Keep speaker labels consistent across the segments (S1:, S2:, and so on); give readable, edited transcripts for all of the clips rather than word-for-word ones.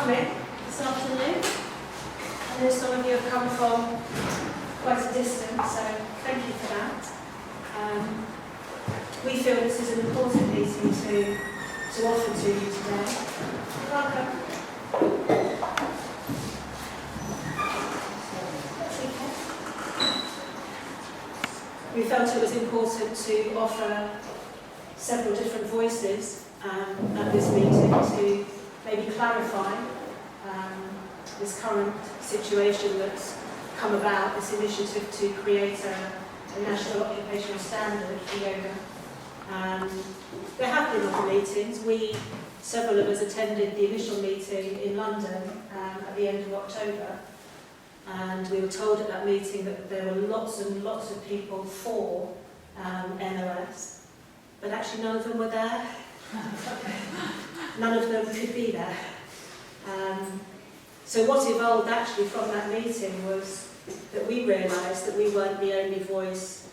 S1: coming this afternoon. I know some of you have come from quite a distance, so thank you for that. We feel this is an important meeting to offer to you today. You're welcome. That's okay. We felt it was important to offer several different voices at this meeting to maybe clarify this current situation that's come about, this initiative to create a national occupational standard for yoga. There have been other meetings. Several of us attended the initial meeting in London at the end of October, and we were told at that meeting that there were lots and lots of people for NOS, but actually none of them were there. None of them could be there. So what evolved actually from that meeting was that we realised that we weren't the only voice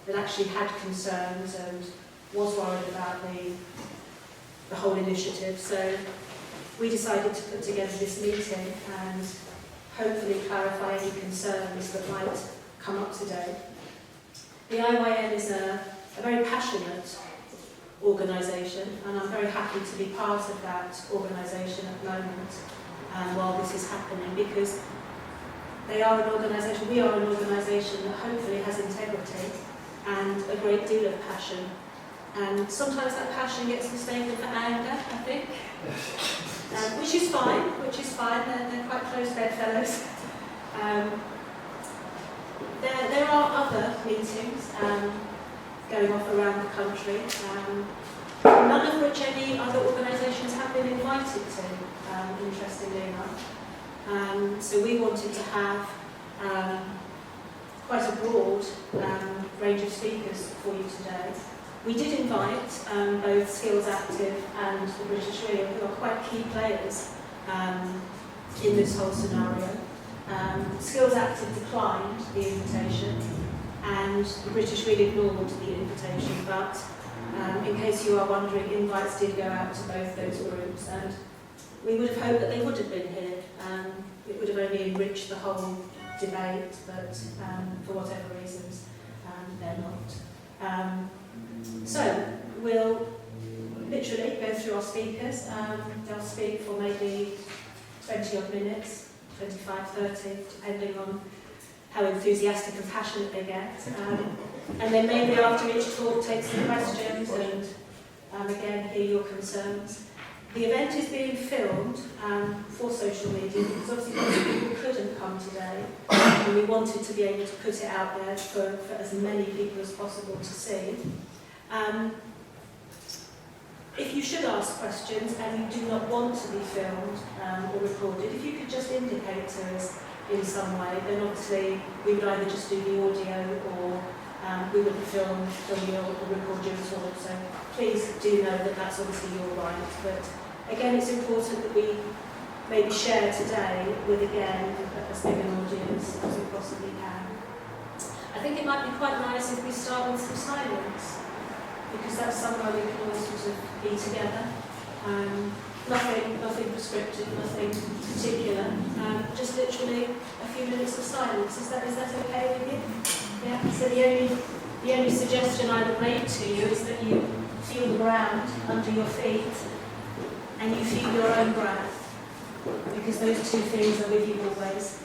S1: that actually had concerns and was worried about the whole initiative. So we decided to put together this meeting and hopefully clarify any concerns that might come up today. The IYN is a very passionate organisation, and I'm very happy to be part of that organisation at the moment while this is happening, because we are an organisation that hopefully has integrity and a great deal of passion. And sometimes that passion gets mistaken for anger, I think, which is fine, they're quite close bedfellows. There are other meetings going off around the country, none of which any other organisations have been invited to, interestingly enough. So we wanted to have quite a broad range of speakers for you today. We did invite both Skills Active and the British Wheel, who are quite key players in this whole scenario. Skills Active declined the invitation, and the British Wheel ignored the invitation, but in case you are wondering, invites did go out to both those groups, and we would have hoped that they would have been here. It would have only enriched the whole debate, but for whatever reasons, they're not. So we'll literally go through our speakers. They'll speak for maybe 20 odd minutes, 25, 30, depending on how enthusiastic and passionate they get. And then maybe after each talk take some questions and again hear your concerns. The event is being filmed for social media because obviously most people couldn't come today, and we wanted to be able to put it out there for as many people as possible to see. If you should ask questions and you do not want to be filmed or recorded, if you could just indicate to us in some way, then obviously we would either just do the audio or we wouldn't film you or record you at all. So please do know that that's obviously your right. But again, it's important that we maybe share today with, again, as big an audience as we possibly can. I think it might be quite nice if we start with some silence, because that's somewhere we can all sort of be together. Nothing prescriptive, nothing particular. Just literally a few minutes of silence. Is that okay with you? Yeah. So the only suggestion I would make to you is that you feel the ground under your feet and you feel your own breath, because those two things are with you always.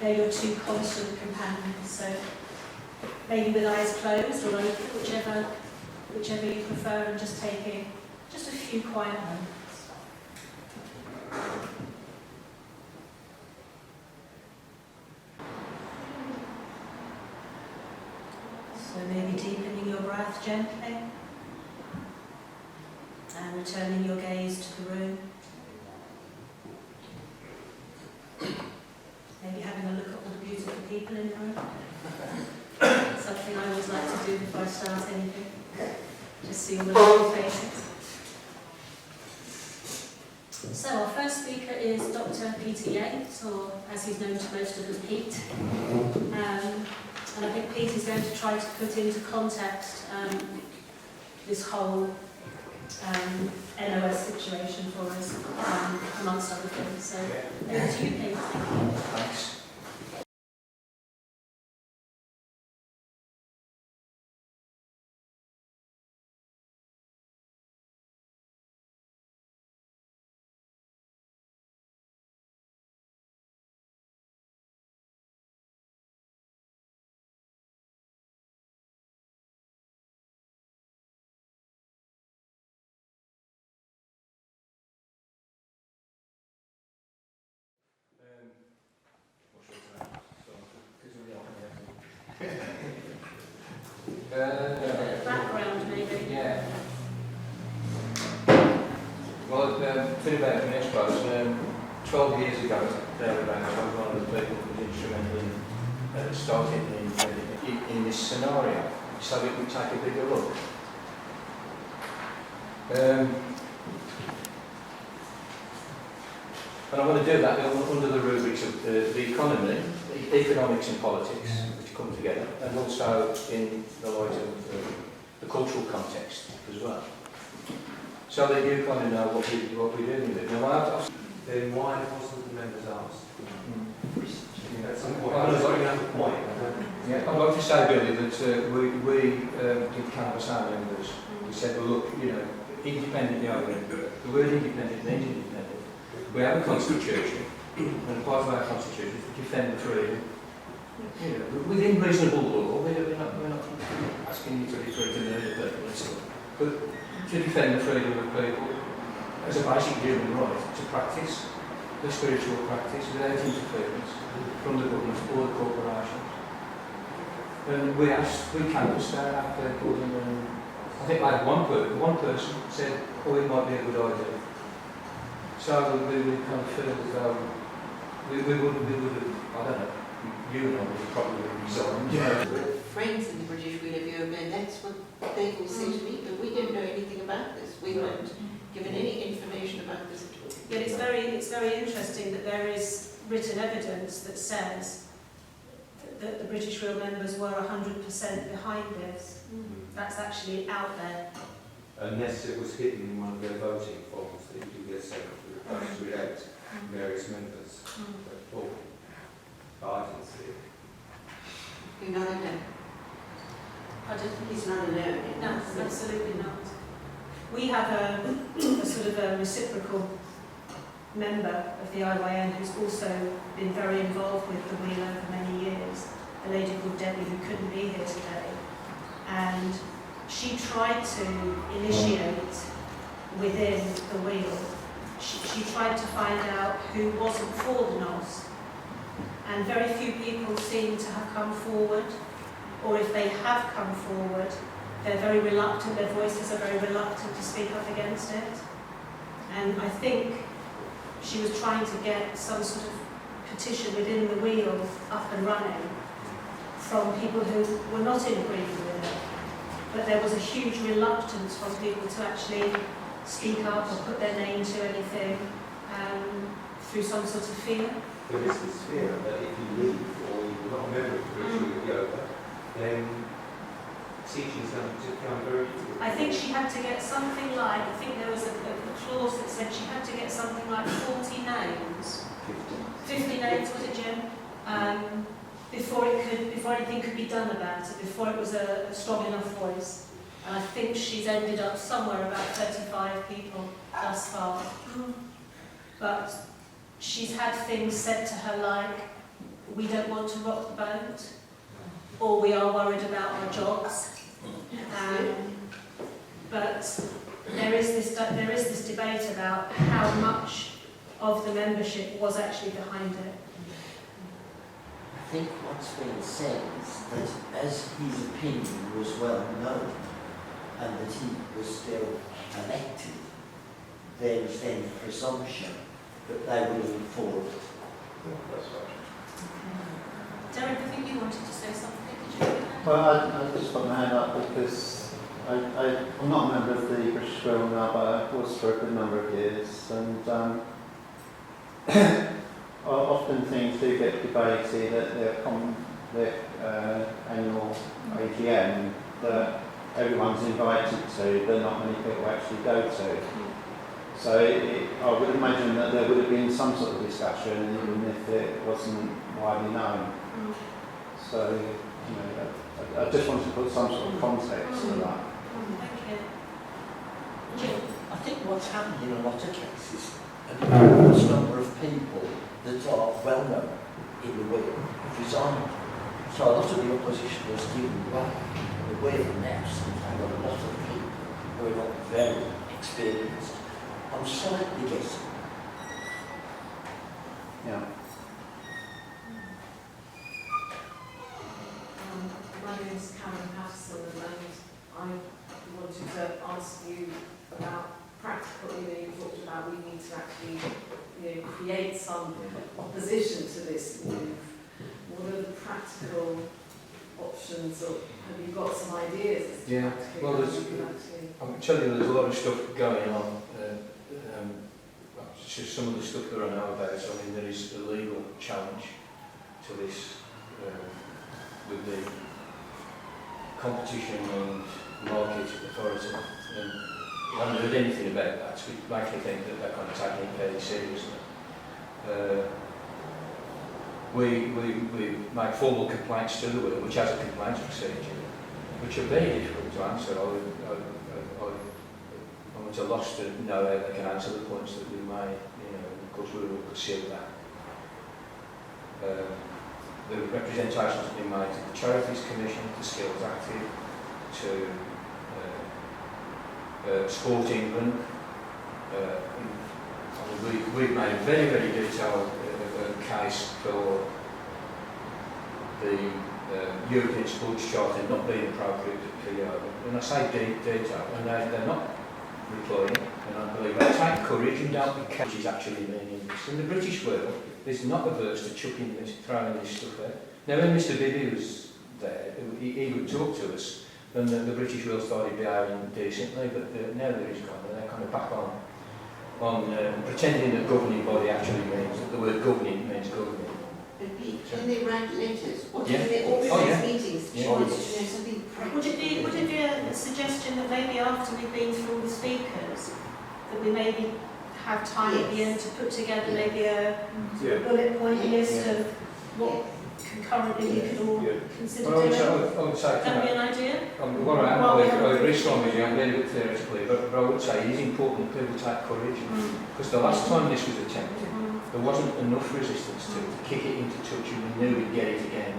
S1: They're your two constant companions. So maybe with eyes closed or open, whichever you prefer, and just taking just a few quiet moments. So maybe deepening your breath gently and returning your gaze to the room. Maybe having a look at all the beautiful people in the room. Something I always like to do before I start anything. Just see all the lovely faces. So our first speaker is Dr. Peter Yates, or as he's known to most of us, Pete. And I think Pete is going to try to put into context this whole NOS situation for us, amongst other things. So, over to you, Peter.
S2: Thanks.
S1: Background, maybe.
S2: Yeah. Well, a bit about me, I suppose. 12 years ago, I was one of the people who was instrumental in starting in this scenario, so we can take a bigger look. And I want to do that under the rubrics of the economy, economics and politics, which come together, and also in the light of the cultural context as well. So that you kind of know what we're doing with it. Now,
S3: then why wasn't the members asked? At some point,
S2: Yeah, I'd like to say, Billy, that we did canvass our members. We said, well, look, you know, independent yoga, the word independent means independent. We have a constitution, and part of our constitution is to defend the freedom. You know, within reasonable law, we're not asking you to refer to murder people and so on, but to defend the freedom of people as a basic human right to practice the spiritual practice without interference from the government or the corporations. And we canvassed our people, and I think like one person said, oh, it might be a good idea. So we kind of feel as though we would have, I don't know, you and I would have probably resigned.
S4: Yeah. We're friends in the British Wheel of Yoga, and that's what they will say to me, but we didn't know anything about this. We weren't given any information about this at all.
S1: Yet it's very interesting that there is written evidence that says that the British Wheel members were 100% behind this. That's actually out there.
S3: Unless it was hidden in one of their voting forms that you could get sent to elect various members. But I didn't see it.
S4: You're not alone. He's not alone.
S1: No, absolutely not. We have a sort of a reciprocal member of the IYN who's also been very involved with the wheel over many years, a lady called Debbie who couldn't be here today. And she tried to initiate within the wheel. She tried to find out who wasn't for the NOS. And very few people seem to have come forward, or if they have come forward, they're very reluctant, their voices are very reluctant to speak up against it. And I think she was trying to get some sort of petition within the wheel up and running from people who were not in agreement with it. But there was a huge reluctance from people to actually speak up or put their name to anything through some sort of fear.
S3: There is this fear that if you leave or you're not a member of the British Wheel of Yoga, then teaching is going to become very difficult.
S1: I think she had to get something like, I think there was a clause that said she had to get something like 40 names. 50 names, was it, Jim? Before anything could be done about it, before it was a strong enough voice. And I think she's ended up somewhere about 35 people thus far. But she's had things said to her like, we don't want to rock the boat, or we are worried about our jobs. But there is this debate about how much of the membership was actually behind it.
S5: I think what's been said is that as his opinion was well known and that he was still elected, there was then a presumption that they would have informed.
S1: Derek, I think you wanted to say something, did you?
S6: Well, I just put my hand up because I'm not a member of the British Wheel now, but I was for a good number of years, and often things do get debated at their annual AGM that everyone's invited to, but not many people actually go to. So I would imagine that there would have been some sort of discussion, even if it wasn't widely known. So, you know, I just want to put some sort of context to that.
S1: Thank you.
S5: I think what's happened in a lot of cases, an enormous number of people that are well known in the way have resigned. So a lot of the opposition was given back. The way of the nets, and found a lot of people who are not very experienced. I'm slightly guessing.
S6: Yeah.
S7: My name is Karen Patterson, and I wanted to ask you about practical, you talked about we need to actually, create some opposition to this move. What are the practical options, or have you got some ideas? As to
S2: Yeah,
S7: practically
S2: well,
S7: how
S2: there's,
S7: you can actually...
S2: I can tell you there's a lot of stuff going on. It's just some of the stuff that I know about. I mean, there is a legal challenge to this with the Competition and Market Authority. I haven't heard anything about that, so it makes me think that they're kind of taking it fairly seriously. We make formal complaints to the Will, which has a complaints procedure, which are very difficult to answer. I'm at a loss to know how they can answer the points that we made, of course we will pursue that. The representations have been made to the Charities Commission, to Skills Active, to Sport England. We've made a very, very detailed case for the European Sports Charter not being appropriate for yoga. When I say detail, and they're not replying, and I believe they take courage and don't be which is actually meaning this. In the British world, is not averse to chucking this, throwing this stuff out. Now when Mr Bibby was there, he would talk to us, and the British world started behaving decently, but now that he's gone, they're kind of back on pretending that governing body actually means, that the word governing means governing.
S4: But can they write letters? Or
S2: Yeah.
S4: can they organise meetings?
S2: Yeah.
S4: Or something
S1: Would it be a suggestion that maybe after we've been through all the speakers, that we maybe have time at the end to put together maybe a bullet point list of what concurrently we could all consider
S2: Well,
S1: doing?
S2: I would say
S1: Would that be an idea?
S2: what I
S1: Well, we have-
S2: agree strongly with you, I'm very good theoretically, but I would say it is important that people take courage, because the last time this was attempted, there wasn't enough resistance to kick it into touch, and we knew we'd get it again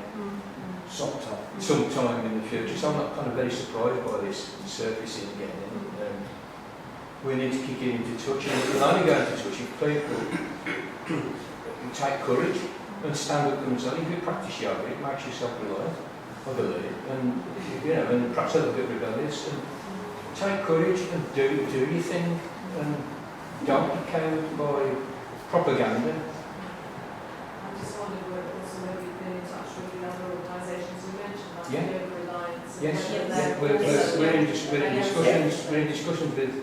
S2: sometime in the future. So I'm not kind of very surprised by this surfacing again. We need to kick it into touch, and we can only go into touch if people take courage and stand up for themselves. If you practice yoga, it makes you self-reliant, I believe, and and perhaps a little bit rebellious, and take courage and do your thing, and don't be cowed by propaganda.
S7: I just wondered whether also maybe you've been in touch with the other organisations you mentioned, like
S2: Yeah.
S7: Yoga Alliance. and
S2: Yes,
S7: whether
S2: yeah,
S7: they're
S2: we're in discussions with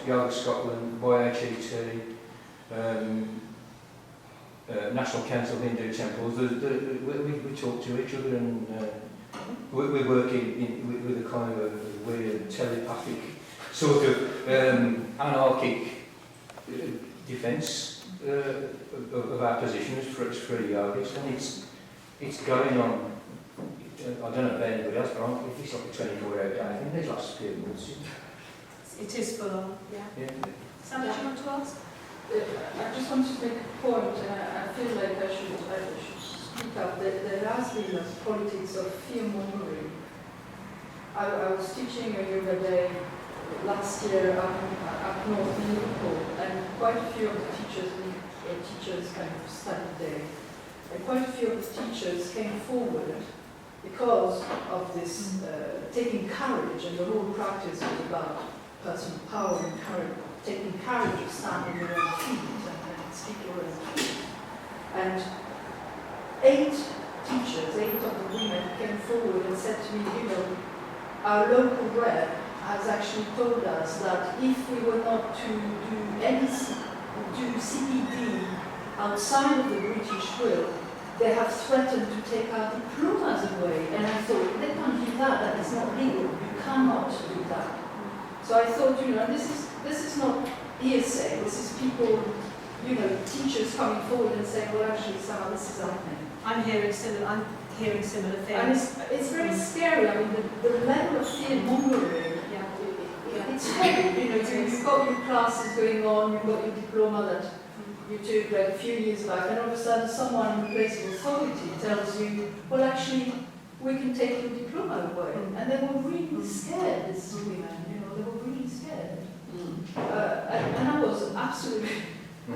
S2: Yoga Scotland, YogaAcharya, National Council of Hindu Temples. We talk to each other, and we're working with a kind of a weird telepathic sort of anarchic defence of our positions for yogis, and it's going on. I don't know about anybody else, but it's like a 24-hour day. I think there's lots of people.
S1: It is full on, yeah. Sandra, do you want to ask?
S8: I just want to make a point, and I feel like I should speak up. There has been a politics of fear-mongering. I was teaching a yoga day last year up north in Liverpool, and quite a few of the teachers kind of studied there. And quite a few of the teachers came forward because of this taking courage, and the whole practice was about personal power and courage, taking courage of standing on your own feet and speak your own feet. And 8 teachers, 8 of the women came forward and said to me, our local rep has actually told us that if we were not to do CPD outside of the British will, they have threatened to take our diplomas away. And I thought, they can't do that, that is not legal, you cannot do that. So I thought, this is not hearsay, this is people, teachers coming forward and saying, well, actually, Sarah, this is happening.
S1: I'm hearing similar things.
S8: And it's very scary. I mean, the level of fear-mongering, it's heavy. You've got your classes going on, you've got your diploma that you took like a few years back, and all of a sudden someone in place of authority tells you, well, actually, we can take your diploma away. And they were really scared, these women, they were really scared. And I was absolutely,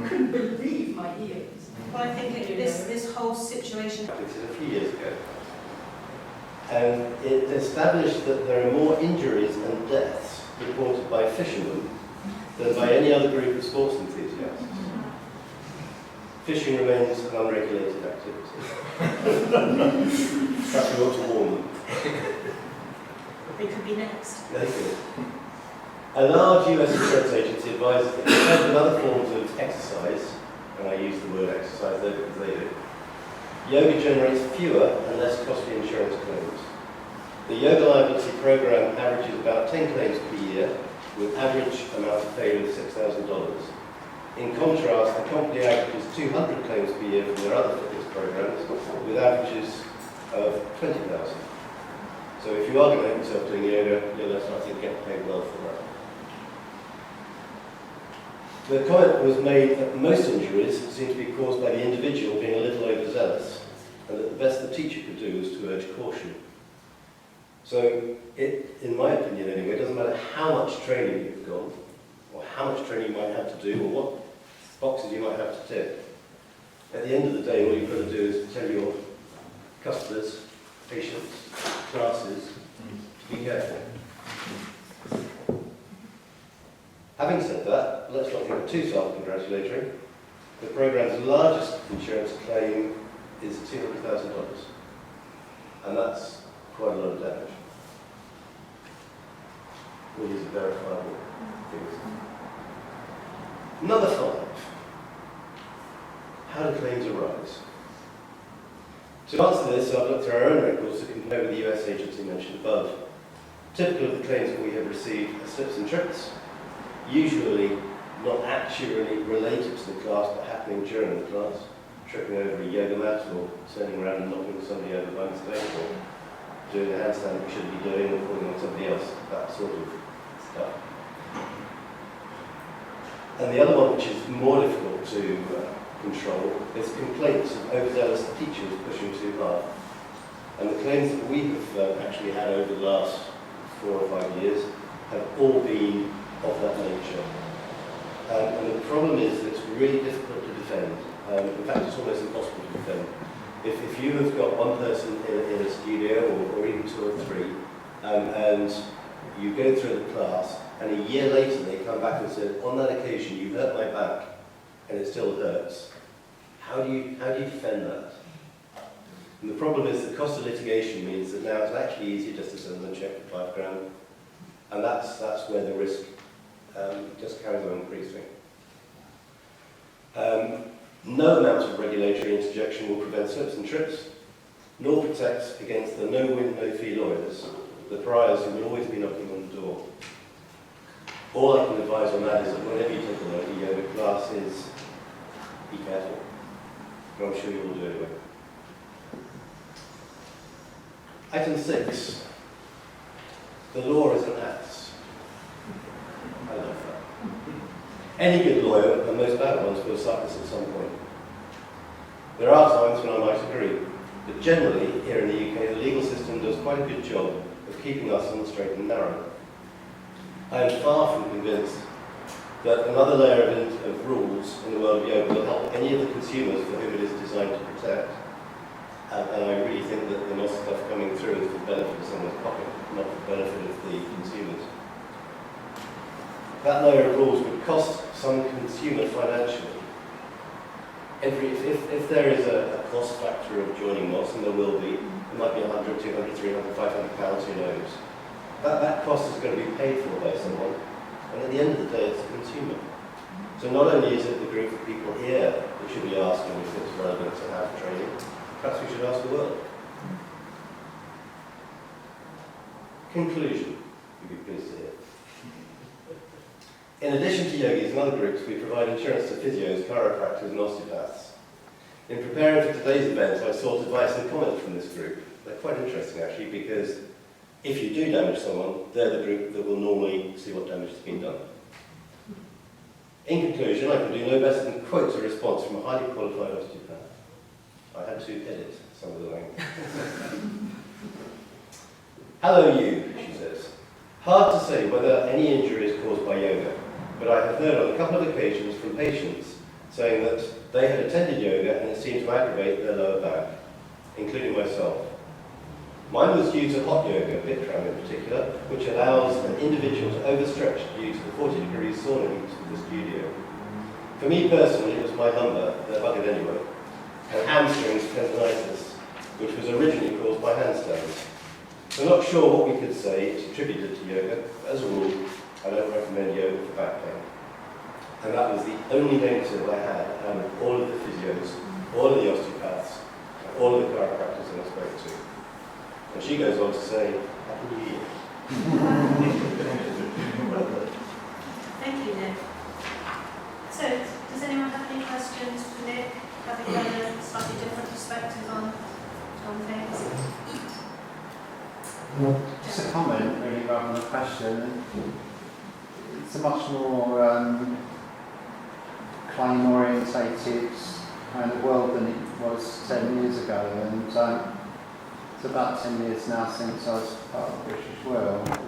S8: couldn't believe my ears.
S1: Well, I think this whole situation.
S9: A few years ago, and it established that there are more injuries and deaths reported by fishermen than by any other group of sports enthusiasts. Fishing remains an unregulated activity. Perhaps we ought to warn them.
S1: They could be next.
S9: They could. A large US insurance agency advises that compared with other forms of exercise, and I use the word exercise there because they do, yoga generates fewer and less costly insurance claims. The yoga liability program averages about 10 claims per year, with average amount of failure of $6,000. In contrast, the company averages 200 claims per year from their other fitness programs, with averages of 20,000. So if you are going to make yourself doing yoga, you're less likely to get paid well for that. The comment was made that most injuries seem to be caused by the individual being a little overzealous, and that the best the teacher could do was to urge caution. So, in my opinion anyway, it doesn't matter how much training you've got, or how much training you might have to do, or what boxes you might have to tick. At the end of the day, all you've got to do is tell your customers, patients, classes, to be careful. Having said that, let's not get too self-congratulatory. The program's largest insurance claim is $200,000, and that's quite a lot of damage. All these are verifiable things. Number 5. How do claims arise? To answer this, I've looked through our own records to compare with the US agency mentioned above. Typical of the claims that we have received are slips and trips, usually not actually related to the class but happening during the class, tripping over a yoga mat or turning around and knocking somebody over by mistake, or doing a handstand that you shouldn't be doing or falling on somebody else, that sort of stuff. And the other one, which is more difficult to control, is complaints of overzealous teachers pushing too hard. And the claims that we have actually had over the last 4 or 5 years have all been of that nature. And the problem is that it's really difficult to defend. In fact, it's almost impossible to defend. If you have got one person in a studio, or even 2 or 3, and you go through the class, and a year later they come back and say, on that occasion you hurt my back, and it still hurts, how do you defend that? And the problem is the cost of litigation means that now it's actually easier just to send them a check for £5,000, and that's where the risk just carries on increasing. No amount of regulatory interjection will prevent slips and trips, nor protects against the no-win, no-fee lawyers, the pariahs who will always be knocking on the door. All I can advise on that is that whenever you take a yoga class is, be careful. And I'm sure you will do anyway. Item 6. The law is an axe. I love that. Any good lawyer, and most bad ones, will cite this at some point. There are times when I might agree, but generally, here in the UK, the legal system does quite a good job of keeping us on the straight and narrow. I am far from convinced that another layer of rules in the world of yoga will help any of the consumers for whom it is designed to protect. And I really think that the NOS stuff coming through is for the benefit of someone's pocket, not for the benefit of the consumers. That layer of rules would cost some consumer financially. If there is a cost factor of joining NOS, and there will be, it might be 100, 200, 300, 500 pounds, who knows. That cost is going to be paid for by someone, and at the end of the day, it's the consumer. So not only is it the group of people here that should be asking if it's relevant to have training, perhaps we should ask the world. Conclusion, you'd be pleased to hear. In addition to yogis and other groups, we provide insurance to physios, chiropractors and osteopaths. In preparing for today's event, I sought advice and comment from this group. They're quite interesting actually, because if you do damage someone, they're the group that will normally see what damage has been done. In conclusion, I can do no better than quote a response from a highly qualified osteopath. I had to edit some of the language. Hello you, she says. Hard to say whether any injury is caused by yoga, but I have heard on a couple of occasions from patients saying that they had attended yoga and it seemed to aggravate their lower back, including myself. Mine was due to hot yoga, Bikram in particular, which allows an individual to overstretch due to the 40-degree sauna heat of the studio. For me personally, it was my lumbar, they're buggered anyway, and hamstrings tendonitis, which was originally caused by handstands. We're not sure what we could say it's attributed to yoga, but as a rule, I don't recommend yoga for back pain. And that was the only negative I had out of all of the physios, all of the osteopaths, and all of the chiropractors that I spoke to. And she goes on to say, Happy New Year.
S1: Thank you, Nick. So, does anyone have any questions for Nick, having done a slightly different perspective on things?
S6: Just a comment, really, rather than a question. It's a much more claim-orientated kind of world than it was 10 years ago, and it's about 10 years now since I was part of the British World.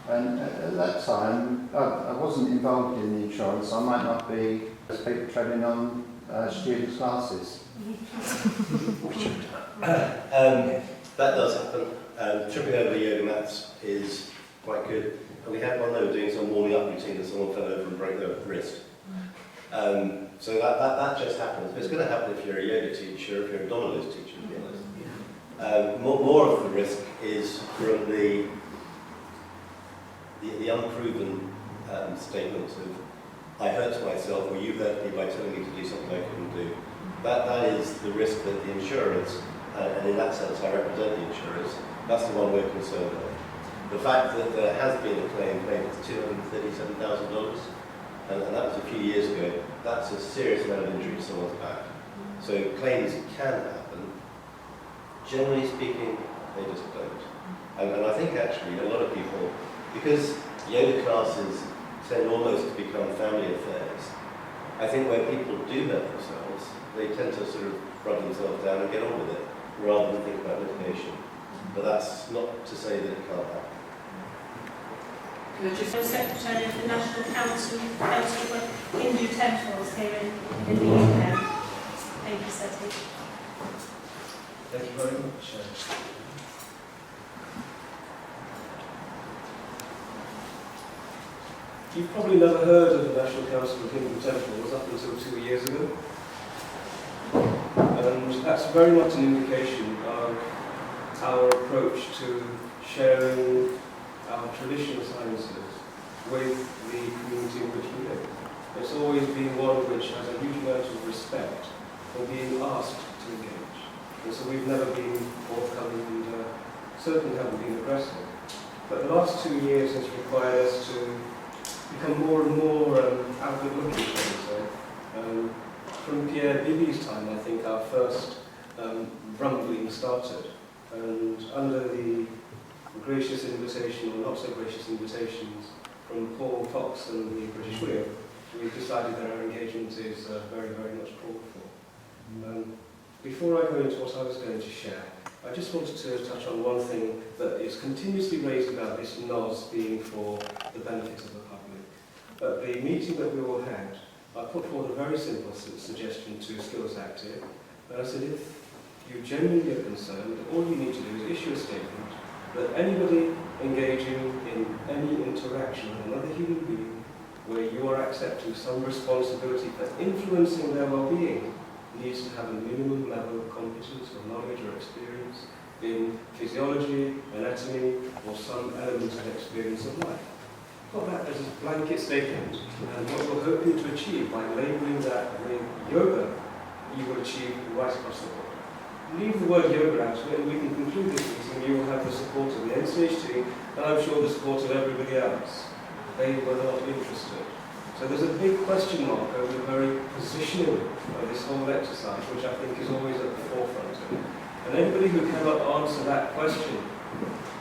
S6: And at that time, I wasn't involved in the insurance. I might not be as people treading on students' classes.
S9: That does happen. Tripping over yoga mats is quite good. And we had one that were doing some warming up routine and someone fell over and broke their wrist. So that just happens. But it's going to happen if you're a yoga teacher, if you're a abdominalist teacher, to be honest. More of the risk is from the unproven statements of, I hurt myself, or you hurt me by telling me to do something I couldn't do. That is the risk that the insurers, and in that sense I represent the insurers, that's the one we're concerned with. The fact that there has been a claim made of $237,000, and that was a few years ago, that's a serious amount of injury to someone's back. So claims can happen. Generally speaking, they just don't. And I think actually a lot of people, because yoga classes tend almost to become family affairs, I think where people do hurt themselves, they tend to sort of rub themselves down and get on with it, rather than think about litigation. But that's not to say that it can't happen.
S1: Secretary of the National Council for Hindu Temples here in the UK. Thank you, Satish.
S10: Thank you very much. You've probably never heard of the National Council for Hindu Temples up until 2 years ago. And that's very much an indication of our approach to sharing our traditional sciences with the community in which we live. It's always been one which has a huge amount of respect for being asked to engage. And so we've never been forthcoming and certainly haven't been aggressive. But the last 2 years has required us to become more and more outward-looking, shall we say. From Pierre Bibi's time, I think our first rumbling started. And under the gracious invitation, or not so gracious invitations, from Paul Fox and the British Wheel, we've decided that our engagement is very, very much called for. Before I go into what I was going to share, I just wanted to touch on one thing that is continuously raised about this NOS being for the benefit of the public. At the meeting that we all had, I put forward a very simple suggestion to Skills Active, and I said, if you genuinely are concerned, all you need to do is issue a statement that anybody engaging in any interaction with another human being where you are accepting some responsibility for influencing their well-being needs to have a minimum level of competence or knowledge or experience in physiology, anatomy, or some element of experience of life. Put that as a blanket statement, and what we're hoping to achieve by labelling that with yoga, you will achieve right across the board. leave the word yoga out, and we can conclude this meeting. You will have the support of the NCHT, and I'm sure the support of everybody else. They were not interested. So there's a big question mark over the very positioning of this whole exercise, which I think is always at the forefront of it. And anybody who cannot answer that question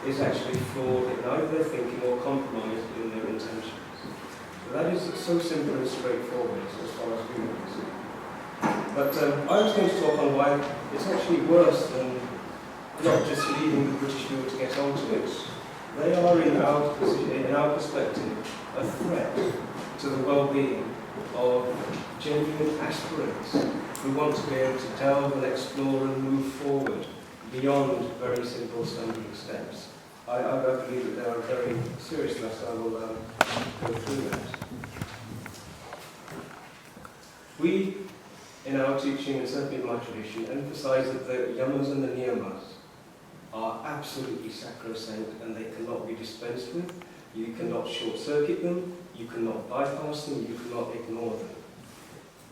S10: is actually flawed in either their thinking or compromised in their intentions. So that is so simple and straightforward as far as we can see. But I was going to talk on why it's actually worse than not just leaving the British people to get onto it. They are, in our perspective, a threat to the well-being of genuine aspirants who want to be able to delve and explore and move forward beyond very simple stumbling steps. I believe that there are very serious lessons. I will go through that. We, in our teaching, and certainly in my tradition, emphasize that the yamas and the niyamas are absolutely sacrosanct and they cannot be dispensed with. You cannot short-circuit them, you cannot bypass them, you cannot ignore them.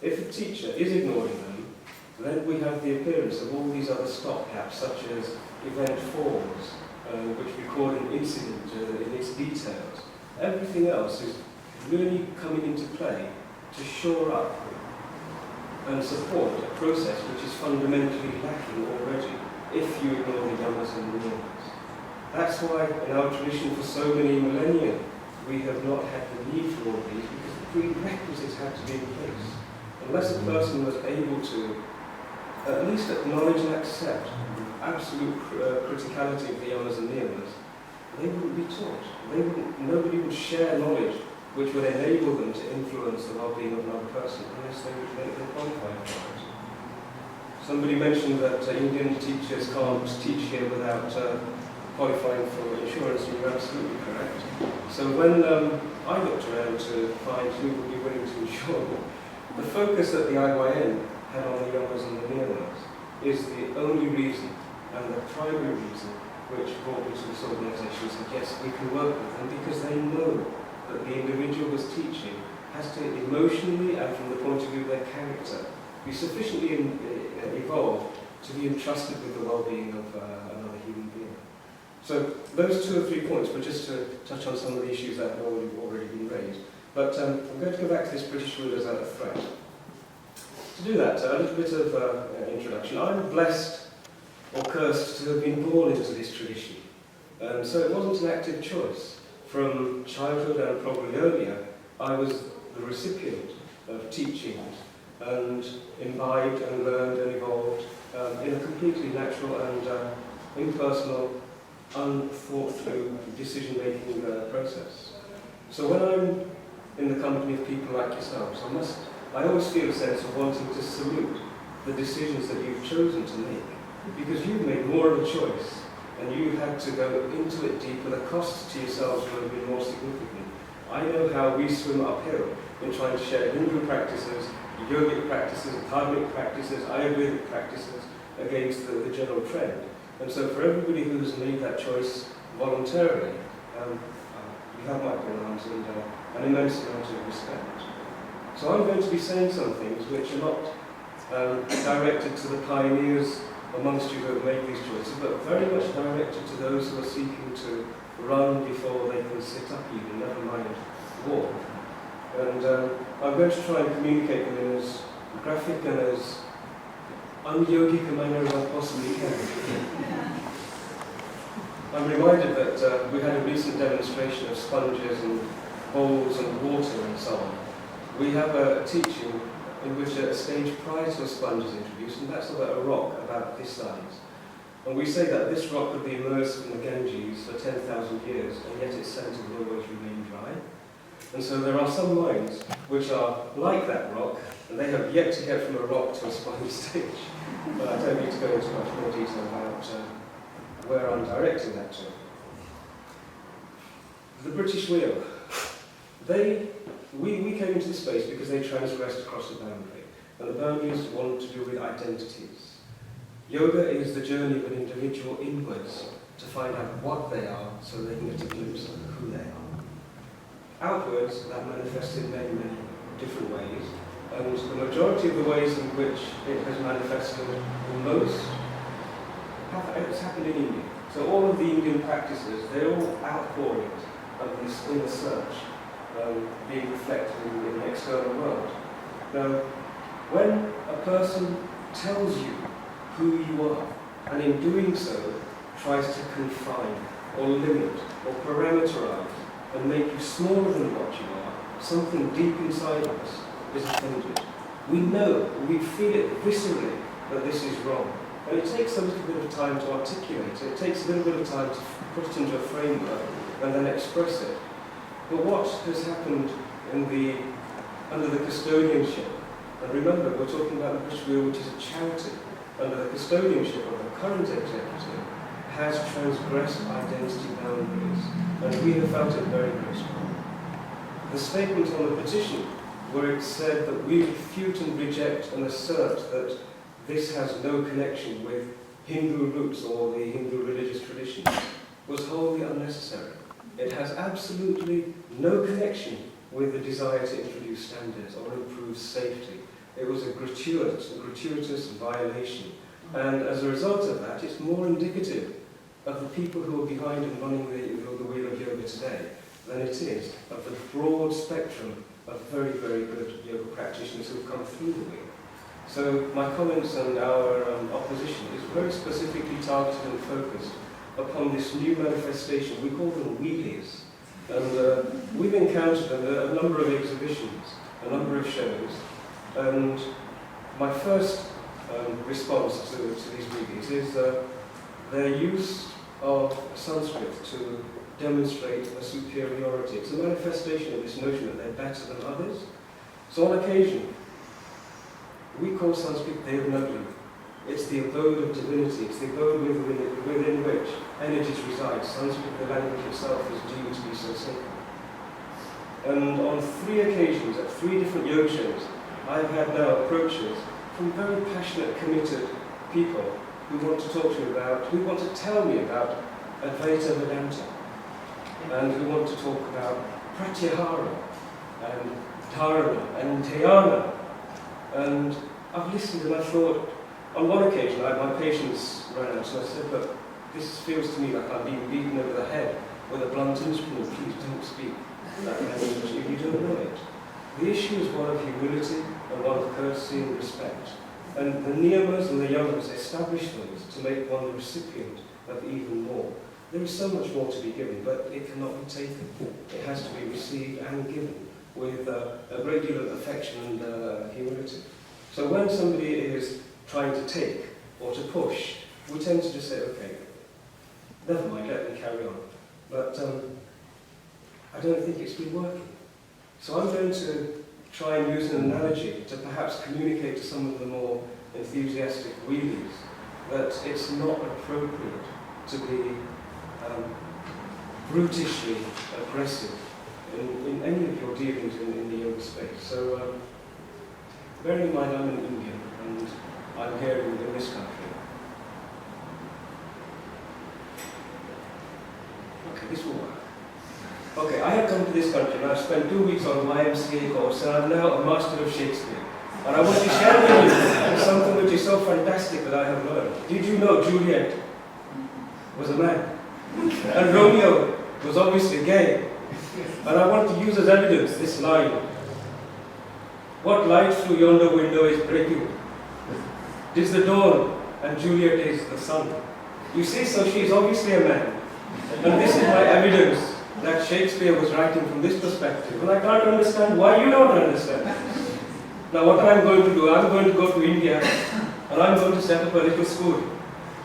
S10: If a teacher is ignoring them, then we have the appearance of all these other stopgaps, such as event forms, which record an incident in its details. Everything else is really coming into play to shore up and support a process which is fundamentally lacking already if you ignore the yamas and the niyamas. That's why in our tradition for so many millennia we have not had the need for all these, because the prerequisites had to be in place. Unless a person was able to at least acknowledge and accept absolute criticality of the yamas and niyamas, they wouldn't be taught. Nobody would share knowledge which would enable them to influence the well-being of another person unless they would make them qualified for it. Somebody mentioned that Indian teachers can't teach here without qualifying for insurance, and you're absolutely correct. So when I looked around to find who would be willing to insure me, the focus that the IYN had on the yamas and the niyamas is the only reason and the primary reason which brought me to this organisation and said, yes, we can work with them, because they know that the individual who's teaching has to emotionally and from the point of view of their character be sufficiently evolved to be entrusted with the well-being of another human being. So those 2 or 3 points were just to touch on some of the issues that have already been raised. But I'm going to go back to this British rule as a threat. To do that, a little bit of introduction. I'm blessed or cursed to have been born into this tradition. So it wasn't an active choice. From childhood and probably earlier, I was the recipient of teachings and imbibed and learned and evolved in a completely natural and impersonal, unthought-through decision-making process. So when I'm in the company of people like yourselves, I always feel a sense of wanting to salute the decisions that you've chosen to make, because you've made more of a choice and you had to go into it deeper. The costs to yourselves would have been more significant. I know how we swim uphill in trying to share Hindu practices, yogic practices, dharmic practices, Ayurvedic practices against the general trend. And so for everybody who's made that choice voluntarily, you have my grounds and an immense amount of respect. So I'm going to be saying some things which are not directed to the pioneers amongst you who have made these choices, but very much directed to those who are seeking to run before they can sit up even, never mind walk. And I'm going to try and communicate them in as graphic and as un-yogic a manner as I possibly can. I'm reminded that we had a recent demonstration of sponges and bowls and water and so on. We have a teaching in which a stage prior to a sponge is introduced, and that's about a rock about this size. And we say that this rock could be immersed in the Ganges for 10,000 years, and yet its centre will always remain dry. And so there are some minds which are like that rock, and they have yet to get from a rock to a sponge stage. But I don't need to go into much more detail about where I'm directing that to. The British wheel. We came into this space because they transgressed across a boundary, and the boundary is one to do with identities. Yoga is the journey of an individual inwards to find out what they are so they can get a glimpse of who they are. Outwards, that manifests in many, many different ways, and the majority of the ways in which it has manifested in most it's happened in India. So all of the Indian practices, they're all outpourings of this inner search being reflected in the external world. Now, when a person tells you who you are, and in doing so tries to confine or limit or parameterize and make you smaller than what you are, something deep inside us is offended. We know, we feel it viscerally that this is wrong. And it takes a little bit of time to articulate it. It takes a little bit of time to put it into a framework and then express it. But what has happened under the custodianship, and remember, we're talking about the British Wheel, which is a charity, under the custodianship of the current executive, has transgressed identity boundaries, and we have felt it very, very strong. The statement on the petition, where it said that we refute and reject and assert that this has no connection with Hindu roots or the Hindu religious traditions, was wholly unnecessary. It has absolutely no connection with the desire to introduce standards or improve safety. It was a gratuitous violation. And as a result of that, it's more indicative of the people who are behind and running the wheel of yoga today than it is of the broad spectrum of very, very good yoga practitioners who have come through the wheel. So my comments and our opposition is very specifically targeted and focused upon this new manifestation. We call them wheelies. And we've encountered a number of exhibitions, a number of shows, and my first response to these wheelies is their use of Sanskrit to demonstrate a superiority. It's a manifestation of this notion that they're better than others. So on occasion, we call Sanskrit Devanagari. It's the abode of divinity. It's the abode within which energies reside. Sanskrit, the language itself, is deemed to be so sacred. And on 3 occasions, at 3 different yoga shows, I've had now approaches from very passionate, committed people who want to talk to me about, who want to tell me about Advaita Vedanta, and who want to talk about Pratyahara, and Dharana, and Dhyana. And I've listened and I thought, on one occasion, my patience ran out, so I said, look, this feels to me like I'm being beaten over the head with a blunt instrument. Please don't speak that language if you don't know it. The issue is one of humility and one of courtesy and respect. And the niyamas and the yamas establish those to make one the recipient of even more. There is so much more to be given, but it cannot be taken. It has to be received and given with a great deal of affection and humility. So when somebody is trying to take or to push, we tend to just say, okay, never mind, let them carry on. But I don't think it's been working. So I'm going to try and use an analogy to perhaps communicate to some of the more enthusiastic wheelies that it's not appropriate to be brutishly aggressive in any of your dealings in the yoga space. So bearing in mind I'm an Indian and I'm here in this country. Okay, this will work. Okay, I have come to this country and I've spent 2 weeks on a YMCA course and I'm now a master of Shakespeare. And I want to share with you something which is so fantastic that I have learned. Did you know Juliet was a man? And Romeo was obviously gay. And I want to use as evidence this line. What light through yonder window is breaking? 'Tis the dawn, and Juliet is the sun. You see, so she is obviously a man. And this is my evidence that Shakespeare was writing from this perspective. And I can't understand why you don't understand. Now what I'm going to do, I'm going to go to India and I'm going to set up a little school.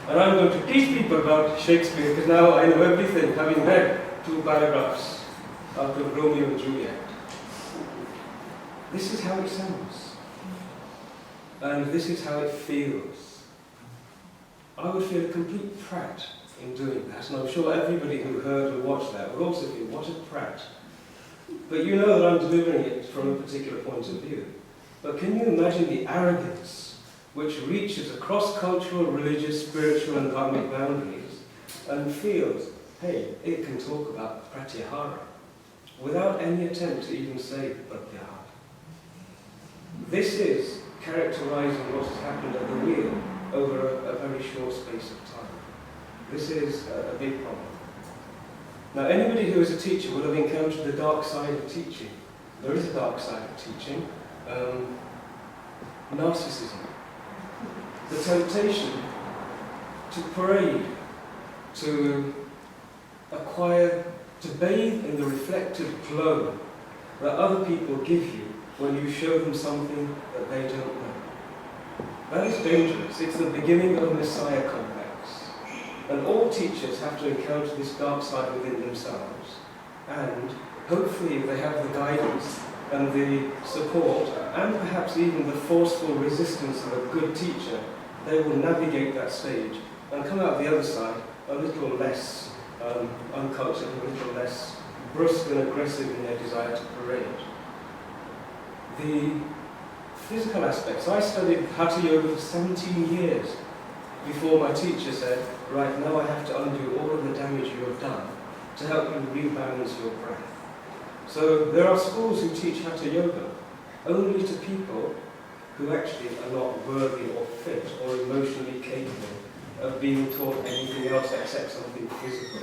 S10: And I'm going to teach people about Shakespeare because now I know everything, having read 2 paragraphs out of Romeo and Juliet. This is how it sounds. And this is how it feels. I would feel a complete prat in doing that, and I'm sure everybody who heard or watched that would also feel, what a prat. But you know that I'm delivering it from a particular point of view. But can you imagine the arrogance which reaches across cultural, religious, spiritual and dharmic boundaries and feels, hey, it can talk about Pratyahara without any attempt to even say Pratyahara. This is characterizing what has happened at the wheel over a very short space of time. This is a big problem. Now, anybody who is a teacher will have encountered the dark side of teaching. There is a dark side of teaching. Narcissism. The temptation to parade, to acquire, to bathe in the reflected glow that other people give you when you show them something that they don't know. That is dangerous. It's the beginning of a messiah complex. And all teachers have to encounter this dark side within themselves. And hopefully they have the guidance and the support and perhaps even the forceful resistance of a good teacher. They will navigate that stage and come out the other side a little less uncultured, a little less brusque and aggressive in their desire to parade. The physical aspects. I studied Hatha Yoga for 17 years before my teacher said, right, now I have to undo all of the damage you have done to help you rebalance your breath. So there are schools who teach Hatha Yoga only to people who actually are not worthy or fit or emotionally capable of being taught anything else except something physical.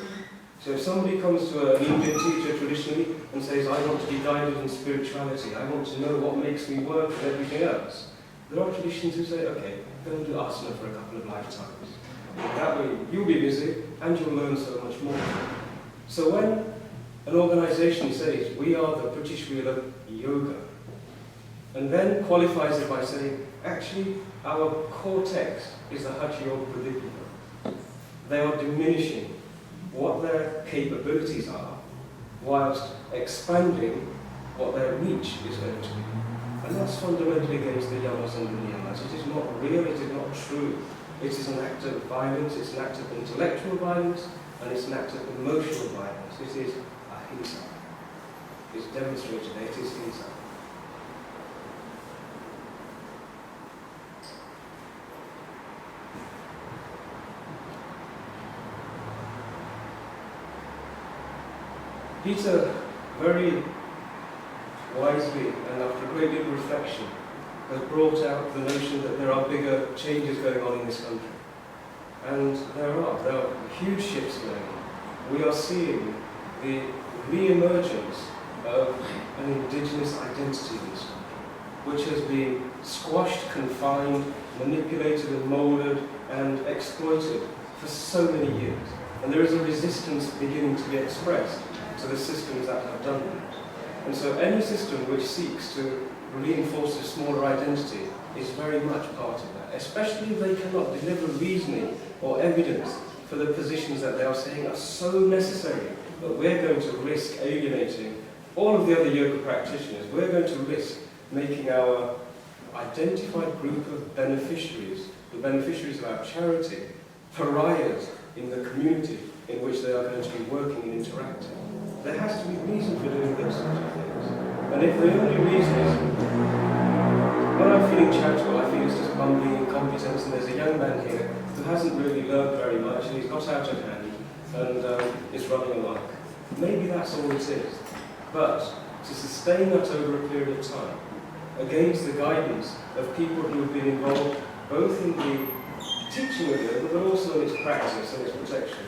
S10: So if somebody comes to an Indian teacher traditionally and says, I want to be guided in spirituality, I want to know what makes me work and everything else, there are traditions who say, okay, go and do asana for a couple of lifetimes. And that way you'll be busy and you'll learn so much more. So when an organization says, we are the British wheel of yoga, and then qualifies it by saying, actually, our core text is the Hatha Yoga Pradipika. They are diminishing what their capabilities are, whilst expanding what their reach is going to be. And that's fundamentally against the yamas and the niyamas. It is not real, it is not true. It is an act of violence, it's an act of intellectual violence, and it's an act of emotional violence. It is ahimsa. It's demonstrated that it is ahimsa. Peter, very wisely and after a great deal of reflection, has brought out the notion that there are bigger changes going on in this country. And there are huge shifts going on. We are seeing the re-emergence of an indigenous identity in this country, which has been squashed, confined, manipulated and moulded and exploited for so many years. And there is a resistance beginning to be expressed to the systems that have done that. And so any system which seeks to reinforce a smaller identity is very much part of that, especially if they cannot deliver reasoning or evidence for the positions that they are saying are so necessary that we're going to risk alienating all of the other yoga practitioners. We're going to risk making our identified group of beneficiaries, the beneficiaries of our charity, pariahs in the community in which they are going to be working and interacting. There has to be reason for doing those sorts of things. And if the only reason is, when I'm feeling charitable, I feel it's just bumbling incompetence, and there's a young man here who hasn't really learned very much, and he's got out of hand, and is running amok. Maybe that's all it is. But to sustain that over a period of time, against the guidance of people who have been involved both in the teaching of yoga, but also in its practice and its protection,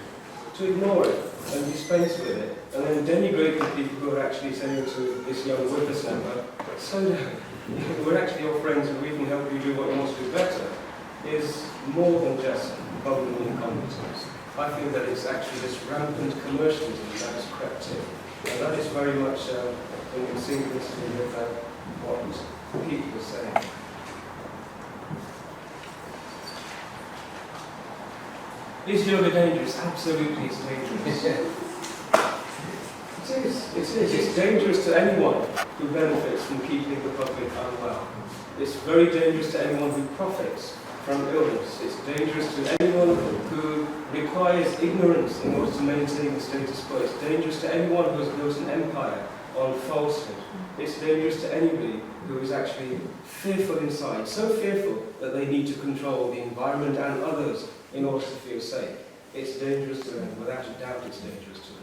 S10: to ignore it and dispense with it, and then denigrate the people who are actually saying to this young whippersnapper, slow down, we're actually your friends and we can help you do what you want to do better, is more than just bumbling incompetence. I feel that it's actually this rampant commercialism that has crept in, and that is very much in synchronicity with what people are saying. Is yoga dangerous? Absolutely it's dangerous. It is. It's dangerous to anyone who benefits from keeping the public unwell. It's very dangerous to anyone who profits from illness. It's dangerous to anyone who requires ignorance in order to maintain the status quo. It's dangerous to anyone who has built an empire on falsehood. It's dangerous to anybody who is actually fearful inside, so fearful that they need to control the environment and others in order to feel safe. It's dangerous to them, without a doubt it's dangerous to them.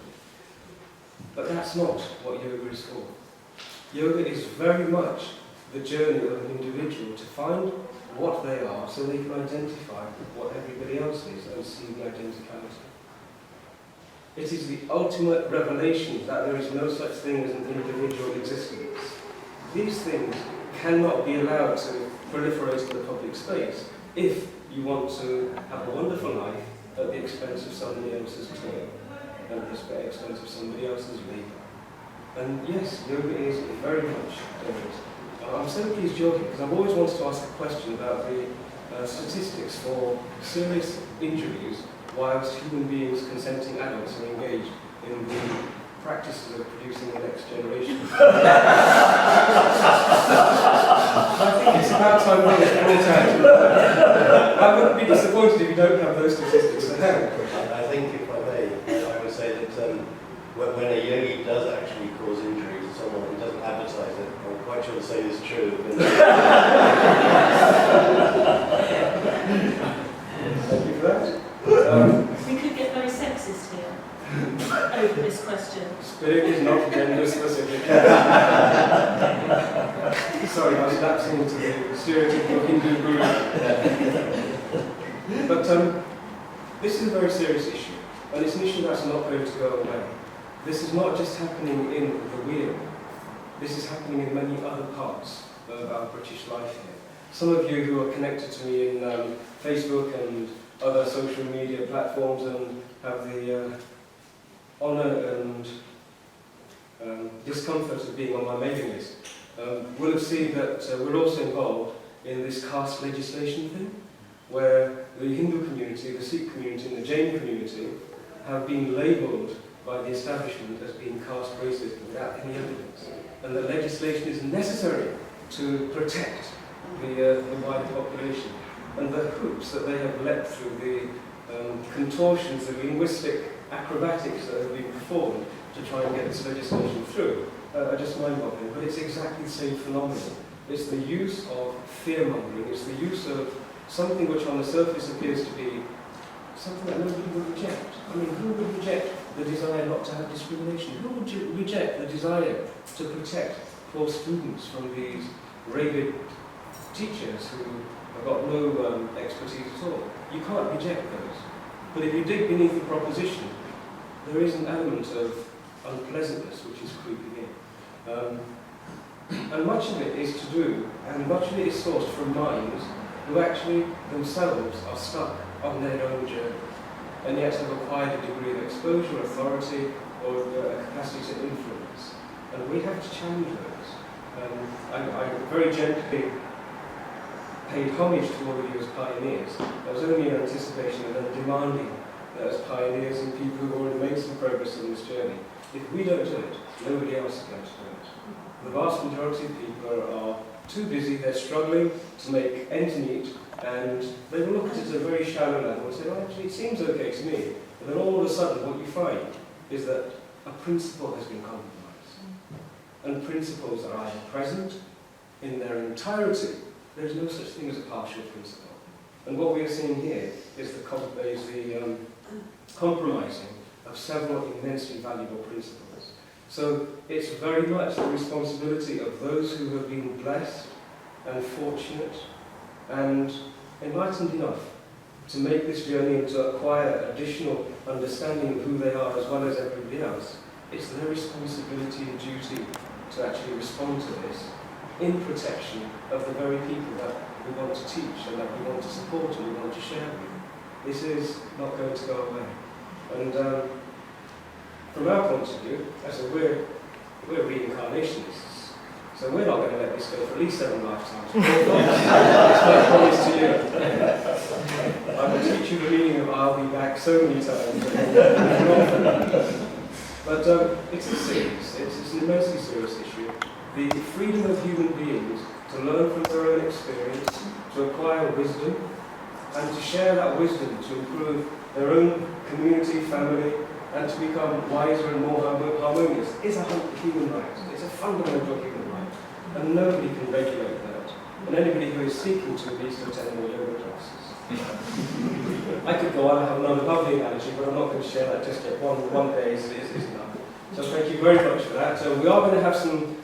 S10: But that's not what yoga is for. Yoga is very much the journey of an individual to find what they are so they can identify what everybody else is and see the identicality. It is the ultimate revelation that there is no such thing as an individual existence. These things cannot be allowed to proliferate in the public space if you want to have a wonderful life at the expense of somebody else's toil and at the expense of somebody else's labour. And yes, yoga is very much doing it. I'm so pleased you're here because I've always wanted to ask a question about the statistics for serious injuries whilst human beings, consenting adults, are engaged in the practices of producing the next generation. I think it's about time we get brought out. I wouldn't be disappointed if you don't have those statistics at hand.
S9: I think, if I may, I would say that when a yogi does actually cause injury to someone who doesn't advertise it, I'm quite sure the same is true.
S10: Thank you for that.
S1: We could get very sexist here over this question.
S10: Spirit is not gender specific. Sorry, I was lapsing into the stereotypical Hindu guru. But this is a very serious issue, and it's an issue that's not going to go away. This is not just happening in the wheel. This is happening in many other parts of our British life here. Some of you who are connected to me in Facebook and other social media platforms and have the honour and discomfort of being on my mailing list will have seen that we're also involved in this caste legislation thing, where the Hindu community, the Sikh community and the Jain community have been labelled by the establishment as being caste racist without any evidence. And that legislation is necessary to protect the wider population. And the hoops that they have leapt through, the contortions, the linguistic acrobatics that have been performed to try and get this legislation through are just mind-boggling. But it's exactly the same phenomenon. It's the use of fear-mongering. It's the use of something which on the surface appears to be something that nobody would reject. I mean, who would reject the desire not to have discrimination? Who would reject the desire to protect poor students from these rabid teachers who have got no expertise at all? You can't reject those. But if you dig beneath the proposition, there is an element of unpleasantness which is creeping in. And much of it is to do, and much of it is sourced from minds who actually themselves are stuck on their own journey, and yet have acquired a degree of exposure, authority, or a capacity to influence. And we have to challenge those. I very gently paid homage to all of you as pioneers. I was only in anticipation of them demanding that as pioneers and people who have already made some progress on this journey, if we don't do it, nobody else is going to do it. The vast majority of people are too busy, they're struggling to make ends meet, and they will look at it at a very shallow level and say, well, actually, it seems okay to me. But then all of a sudden, what you find is that a principle has been compromised. And principles are either present in their entirety. There's no such thing as a partial principle. And what we are seeing here is the compromising of several immensely valuable principles. So it's very much the responsibility of those who have been blessed and fortunate and enlightened enough to make this journey and to acquire additional understanding of who they are as well as everybody else. It's their responsibility and duty to actually respond to this in protection of the very people that we want to teach and that we want to support and we want to share with. This is not going to go away. And from our point of view, I said we're reincarnationists. So we're not going to let this go for at least 7 lifetimes. That's my promise to you. I will teach you the meaning of I'll be back so many times. But it's serious. It's an immensely serious issue. The freedom of human beings to learn from their own experience, to acquire wisdom, and to share that wisdom to improve their own community, family, and to become wiser and more harmonious is a human right. It's a fundamental human right. And nobody can regulate that. And anybody who is seeking to needs to attend more yoga classes. I could go on and have another lovely analogy, but I'm not going to share that just yet. One day is enough. So thank you very much for that. We are going to have some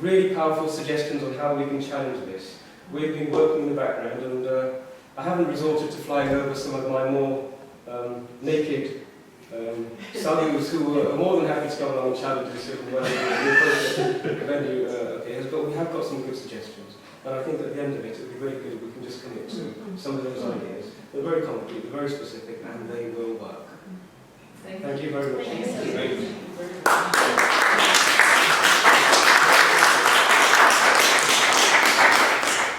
S10: really powerful suggestions on how we can challenge this. We've been working in the background, and I haven't resorted to flying over some of my more naked Salus who are more than happy to come along and challenge this if well the venue appears, but we have got some good suggestions. And I think at the end of it, it would be very good if we can just commit to some of those ideas. They're very concrete, they're very specific, and they will work. Thank you very much.
S1: Thank you.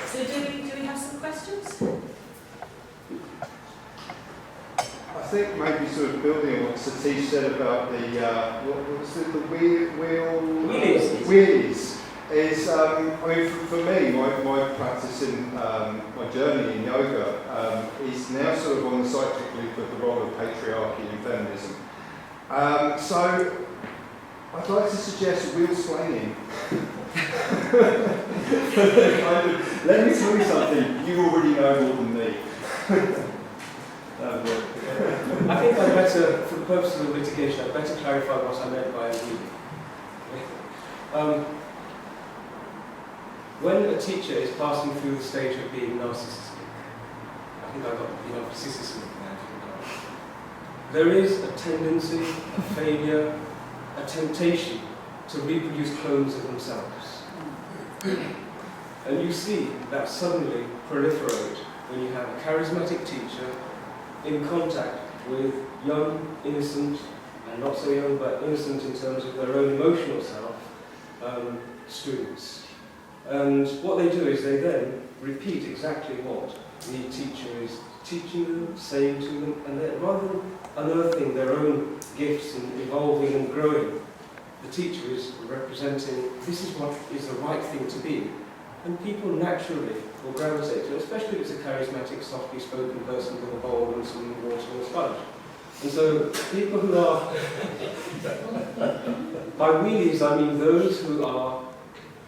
S1: So do we have some questions?
S6: I think maybe sort of building on what Satish said about the what was it, the wheelies is I mean for me my practice in my journey in yoga is now sort of on the cyclic loop of the role of patriarchy and feminism. So I'd like to suggest wheel-splaining. Let me tell you something, you already know more than me.
S10: I think I'd better, for the purposes of litigation, I'd better clarify what I meant by a wheelie. When a teacher is passing through the stage of being narcissistic, I think I got the narcissism now. There is a tendency, a failure, a temptation to reproduce clones of themselves. And you see that suddenly proliferate when you have a charismatic teacher in contact with young, innocent, and not so young, but innocent in terms of their own emotional self, students. And what they do is they then repeat exactly what the teacher is teaching them, saying to them, and rather than unearthing their own gifts and evolving and growing, the teacher is representing this is what is the right thing to be. And people naturally will gravitate to it, especially if it's a charismatic, softly spoken person with a bowl and some water and a sponge. And so people who are, by wheelies I mean those who are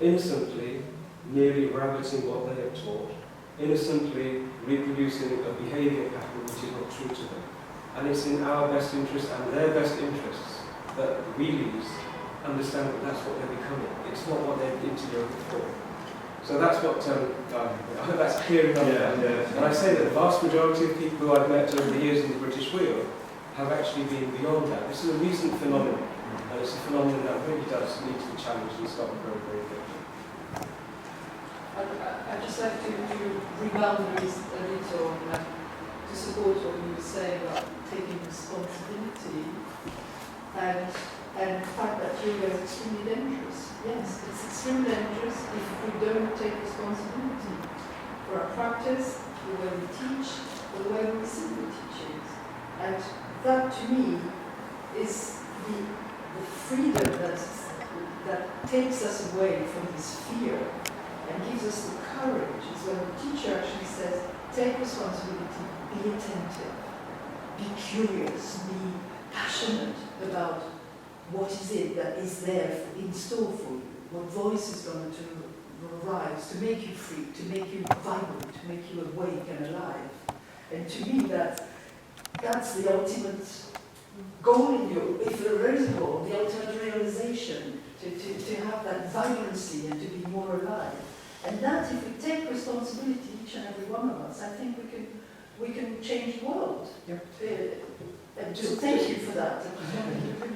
S10: innocently merely rabbiting what they are taught, innocently reproducing a behaviour pattern which is not true to them. And it's in our best interest and their best interests that wheelies understand that that's what they're becoming. It's not what they're into yoga for. So that's what, I hope that's clear enough. Yeah. And I say that the vast majority of people who I've met over the years in the British Wheel have actually been beyond that. This is a recent phenomenon, and it's a phenomenon that really does need to be challenged and stopped very, very quickly.
S8: I'd just like to rebound a little on to support what you were saying about taking responsibility and the fact that yoga is extremely dangerous. Yes, it's extremely dangerous if we don't take responsibility for our practice, the way we teach, the way we receive the teachings. And that, to me, is the freedom that takes us away from this fear and gives us the courage. Is when the teacher actually says, take responsibility, be attentive, be curious, be passionate about what is it that is there in store for you, what voice is going to arise to make you free, to make you vibrant, to make you awake and alive. And to me, that's the ultimate goal in you, if there is a goal, the ultimate realization, to have that vibrancy and to be more alive. And that, if we take responsibility, each and every one of us, I think we can change the world.
S10: Yep.
S8: And so thank you for that.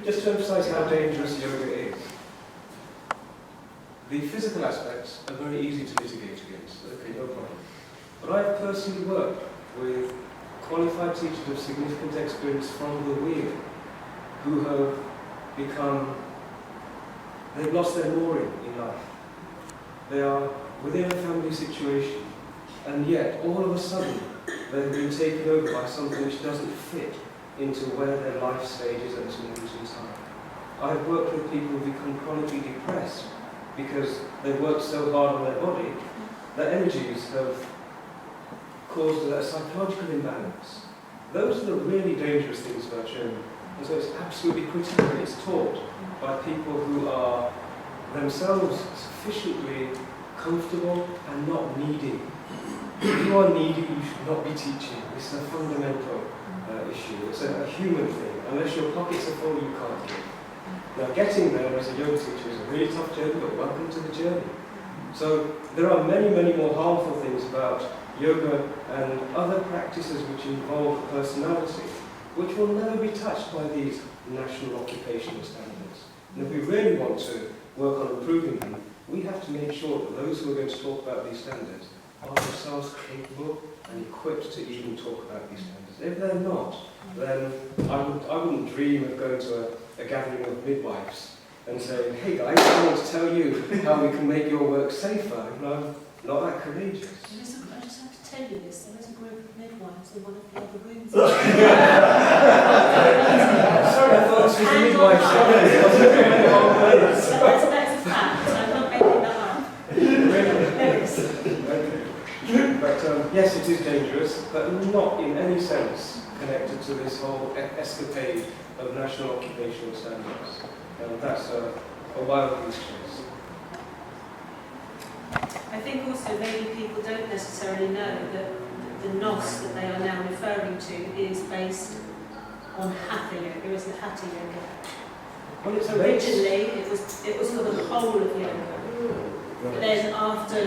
S10: Just to emphasize how dangerous yoga is, the physical aspects are very easy to litigate against. Okay, no problem. But I've personally worked with qualified teachers of significant experience from the wheel who have they've lost their mooring in life. They are within a family situation, and yet all of a sudden they've been taken over by something which doesn't fit into where their life stage is at this moment in time. I've worked with people who become chronically depressed because they've worked so hard on their body, their energies have caused a psychological imbalance. Those are the really dangerous things about yoga. And so it's absolutely critical that it's taught by people who are themselves sufficiently comfortable and not needy. If you are needy, you should not be teaching. This is a fundamental issue. It's a human thing. Unless your pockets are full, you can't give. Now, getting there as a yoga teacher is a really tough journey, but welcome to the journey. So there are many, many more harmful things about yoga and other practices which involve personality, which will never be touched by these national occupational standards. And if we really want to work on improving them, we have to make sure that those who are going to talk about these standards are themselves capable and equipped to even talk about these standards. If they're not, then I wouldn't dream of going to a gathering of midwives and saying, hey guys, I want to tell you how we can make your work safer. And I'm not that courageous.
S1: I just have to tell you this, there is a group of midwives in one of the other rooms.
S10: Sorry, I thought this was the midwife.
S1: That's a fact, I'm not making that up. There is.
S10: But yes, it is dangerous, but not in any sense connected to this whole escapade of national occupational standards. That's a wild goose chase.
S1: I think also maybe people don't necessarily know that the NOS that they are now referring to is based on Hatha Yoga, isn't it? Hatha Yoga.
S10: Well, it's
S1: Originally, it was for the whole of yoga. But then after,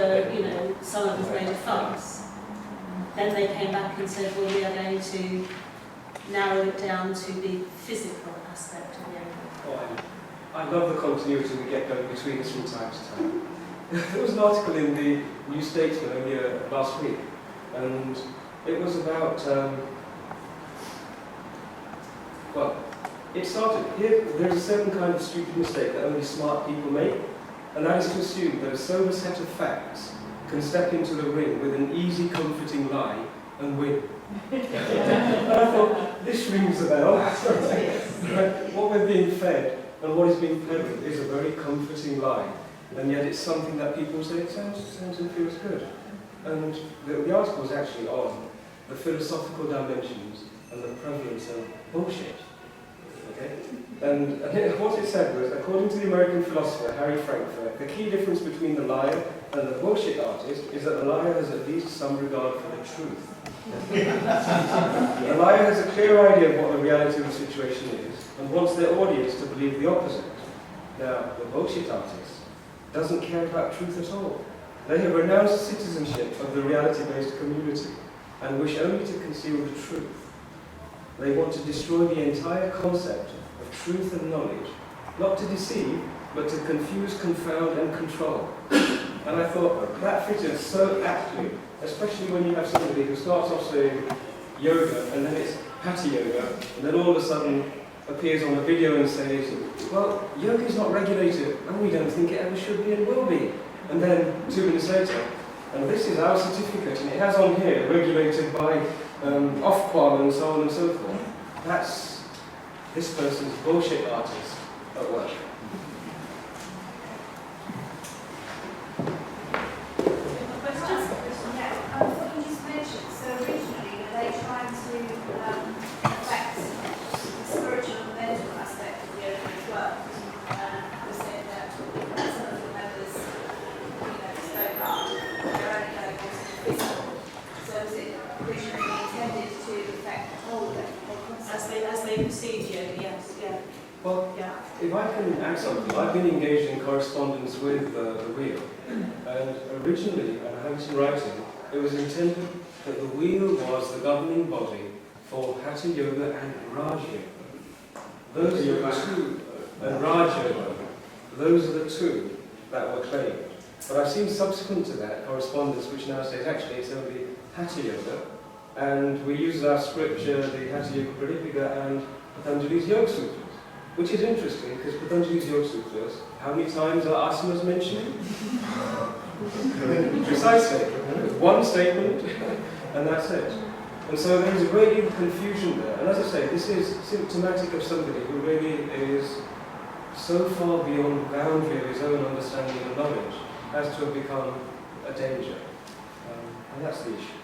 S1: some of us made a fuss, then they came back and said, well, we are going to narrow it down to the physical aspect of yoga.
S10: Oh, I love the continuity we get going between us from time to time. There was an article in the New Statesman only last week, and it was about, it started here. There's a certain kind of stupid mistake that only smart people make, and that is to assume that a sober set of facts can step into the ring with an easy, comforting lie and win. And I thought, this rings a bell. What we're being fed and what is being peddled is a very comforting lie, and yet it's something that people say, it sounds and feels good. And the article was actually on the philosophical dimensions and the prevalence of bullshit. Okay? And what it said was, according to the American philosopher Harry Frankfurt, the key difference between the liar and the bullshit artist is that the liar has at least some regard for the truth. The liar has a clear idea of what the reality of the situation is and wants their audience to believe the opposite. Now, the bullshit artist doesn't care about truth at all. They have renounced citizenship of the reality-based community and wish only to conceal the truth. They want to destroy the entire concept of truth and knowledge, not to deceive, but to confuse, confound, and control. And I thought that fitted so aptly, especially when you have somebody who starts off saying yoga, and then it's hatha yoga, and then all of a sudden appears on a video and says, well, yoga is not regulated, and we don't think it ever should be and will be. And then 2 minutes later, and this is our certificate, and it has on here, regulated by Ofqual and so on and so forth. That's this person's bullshit artist at work.
S11: What you just mentioned, so originally were they trying to affect the spiritual and mental aspect of yoga as well? We said that some of the members, spoke up, they're only going to the physical. So was it originally intended to affect the whole concept?
S1: As they perceive yoga, yes, yeah.
S10: Well,
S1: Yeah.
S10: if I can add something, I've been engaged in correspondence with the wheel, and originally, and I have it in writing, it was intended that the wheel was the governing body for Hatha Yoga and Raj Yoga. Those are the two, and Raj Yoga, those are the two that were claimed. But I've seen subsequent to that correspondence which now says actually it's only Hatha Yoga, and we use our scripture, the Hatha Yoga Pradipika and Patanjali's Yoga Sutras. Which is interesting, because Patanjali's Yoga Sutras, how many times are asanas mentioned? Precisely. One statement, and that's it. And so there is a great deal of confusion there. And as I say, this is symptomatic of somebody who really is so far beyond the boundary of his own understanding and knowledge as to have become a danger. And that's the issue.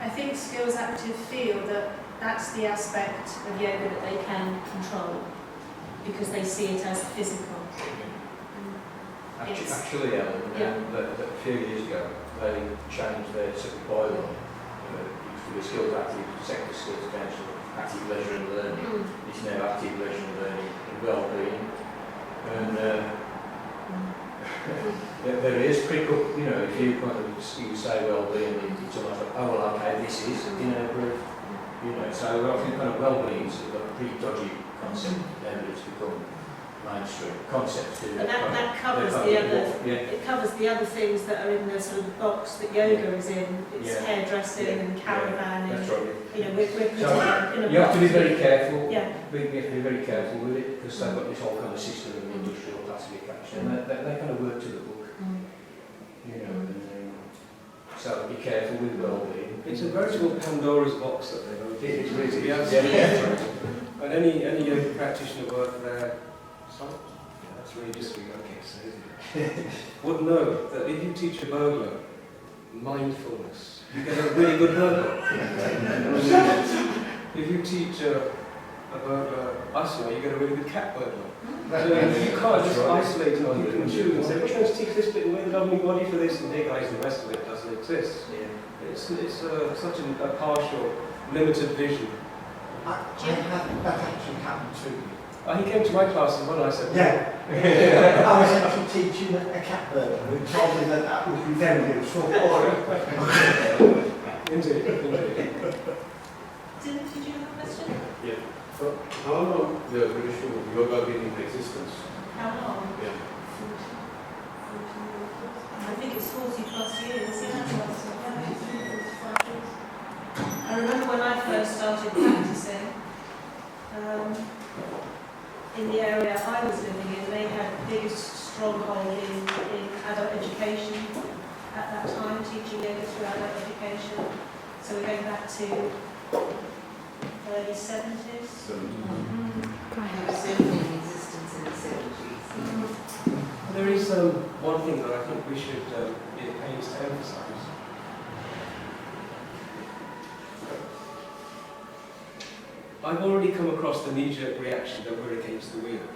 S1: I think Skills Active feel that that's the aspect of yoga that they can control, because they see it as physical.
S2: Actually, a few years ago, they changed their civil bylaw. It used to be a skills active sector skills council. active leisure and learning. It's now active leisure and learning and well-being. And there is pick up, you know, if you kind of you say well-being, it's almost like, oh well, okay, this is group, you know. So I think kind of well-being is a pretty dodgy concept, and it's become mainstream concepts. Do
S1: And that covers the other. It covers the other things that are in the sort of box that yoga is in. It's hairdressing and caravan.
S2: That's right.
S1: You know, we're putting
S2: So
S1: in a
S2: you have to be
S1: box.
S2: very careful.
S1: Yeah.
S2: We have to be very careful with it because they've got this whole kind of system of industrial classification, and they kind of work to the book. You know, and, so be careful with well-being.
S10: It's a veritable Pandora's box that they've opened.
S2: It really
S10: To be
S2: is.
S10: absolutely And any yoga practitioner work there, sorry, that's really just what I guess, isn't it? Would know that if you teach a burglar mindfulness, you get a really good burglar. If you teach a burglar asana, you get a really good cat burglar. So you can't just isolate and pick and choose and say, we're going to teach this bit and we're the governing body for this, and hey guys, the rest of it doesn't exist. It's such a partial, limited vision.
S5: That actually happened to me.
S10: He came to my class and I said,
S5: Yeah. I was actually teaching a cat burglar who told me that would be very useful for him.
S10: Indeed.
S1: Did you have a question?
S12: Yeah. So, how long the British yoga been in existence?
S1: How long?
S12: Yeah.
S1: I think it's 40 plus years. I remember when I first started practicing, in the area I was living in, they had the biggest stronghold in adult education at that time, teaching yoga through adult education. So we're going back to early 70s.
S4: It was certainly in existence in the 70s.
S10: There is one thing that I think we should be at pains to emphasise. I've already come across the knee-jerk reaction that we're against the wheel,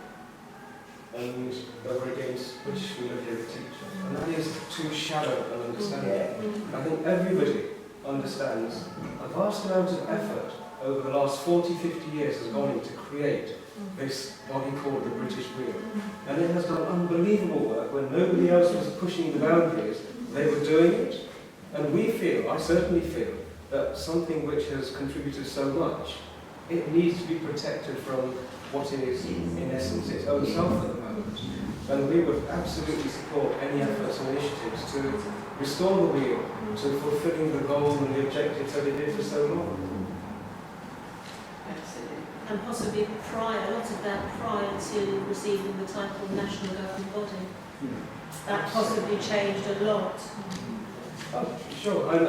S10: and that we're against British School of Yoga teaching, and that is too shallow an understanding. I think everybody understands a vast amount of effort over the last 40, 50 years has gone into create this, what he called the British wheel. And it has done unbelievable work when nobody else was pushing the boundaries, they were doing it. And we feel, I certainly feel, that something which has contributed so much, it needs to be protected from what is, in essence, its own self at the moment. And we would absolutely support any efforts and initiatives to restore the wheel to fulfilling the goal and the objectives that it did for so long.
S4: Absolutely.
S1: And possibly a lot of that prior to receiving the title National Governing Body. That possibly changed a lot.
S10: Sure, and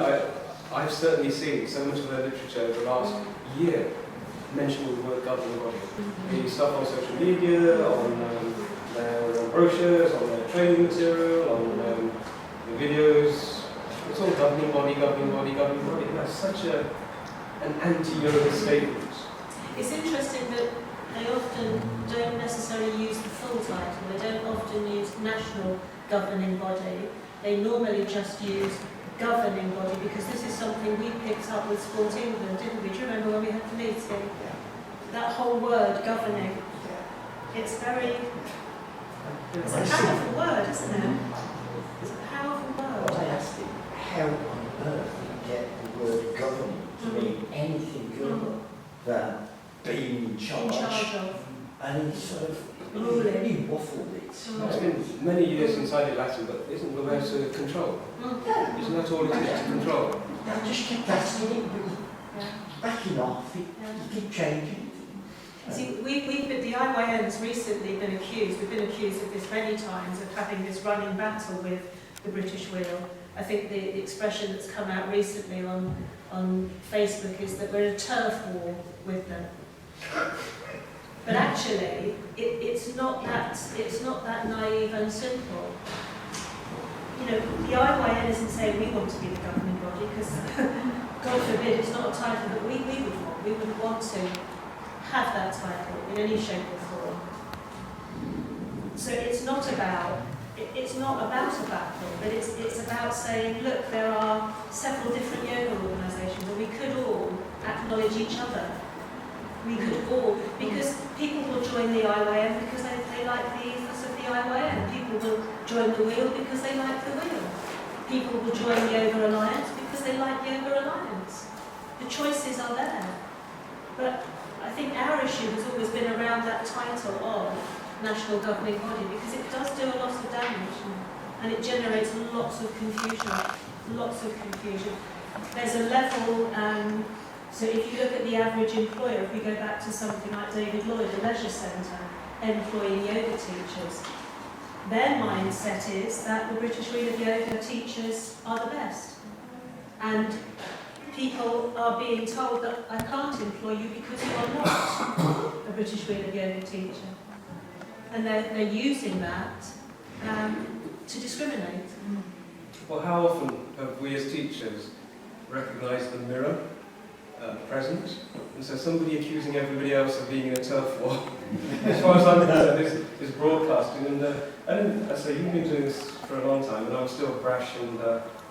S10: I've certainly seen so much of the literature over the last year mentioning the word governing body. The stuff on social media, on their brochures, on their training material, on the videos. It's all governing body, governing body, governing body. And that's such an anti-yoga statement.
S1: It's interesting that they often don't necessarily use the full title. They don't often use National Governing Body. They normally just use governing body, because this is something we picked up with Sport England, didn't we? Do you remember when we had the meeting? That whole word, governing. It's a powerful word, isn't it? It's a powerful word.
S5: I asked him, how on earth did you get the word governing to mean anything other than being in charge?
S1: of.
S5: And he sort of really waffled it.
S10: It's been many years since I did Latin, but isn't the way to control? Isn't that all it is, to control?
S5: I just kept asking it, but backing off, you keep changing it.
S1: See, the IYN's recently been accused, we've been accused of this many times, of having this running battle with the British wheel. I think the expression that's come out recently on Facebook is that we're in a turf war with them. But actually, it's not that naive and simple. You know, the IYN isn't saying we want to be the governing body, because God forbid, it's not a title that we would want. We wouldn't want to have that title in any shape or form. So it's not about a battle, but it's about saying, look, there are several different yoga organisations, and we could all acknowledge each other We could all, because people will join the IYM because they like the ethos of the IYM. People will join the wheel because they like the wheel. People will join the Yoga Alliance because they like Yoga Alliance. The choices are there. But I think our issue has always been around that title of national governing body, because it does do a lot of damage and it generates lots of confusion. Lots of confusion. There's a level, so if you look at the average employer, if we go back to something like David Lloyd, the leisure centre, employing yoga teachers, their mindset is that the British Wheel of Yoga teachers are the best. And people are being told that I can't employ you because you are not a British Wheel of Yoga teacher. And they're using that to discriminate.
S10: Well, how often have we as teachers recognised the mirror present? And so somebody accusing everybody else of being in a turf war, as far as I'm concerned, is broadcasting. And I say, you've been doing this for a long time, and I'm still brash and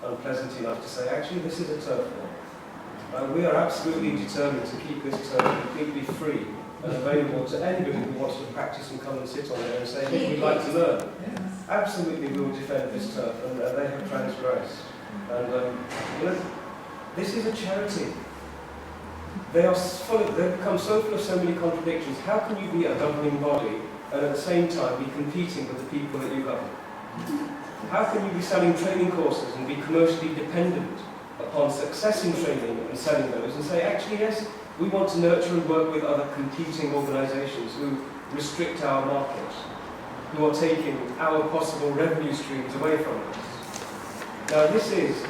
S10: unpleasant enough to say, actually, this is a turf war. We are absolutely determined to keep this turf completely free and available to anybody who wants to practice and come and sit on there and say, hey, we'd like to learn. Absolutely, we will defend this turf, and they have transgressed. And this is a charity. They've become so full of so many contradictions. How can you be a governing body and at the same time be competing with the people that you govern? How can you be selling training courses and be commercially dependent upon success in training and selling those and say, actually, yes, we want to nurture and work with other competing organisations who restrict our market, who are taking our possible revenue streams away from us? Now, this is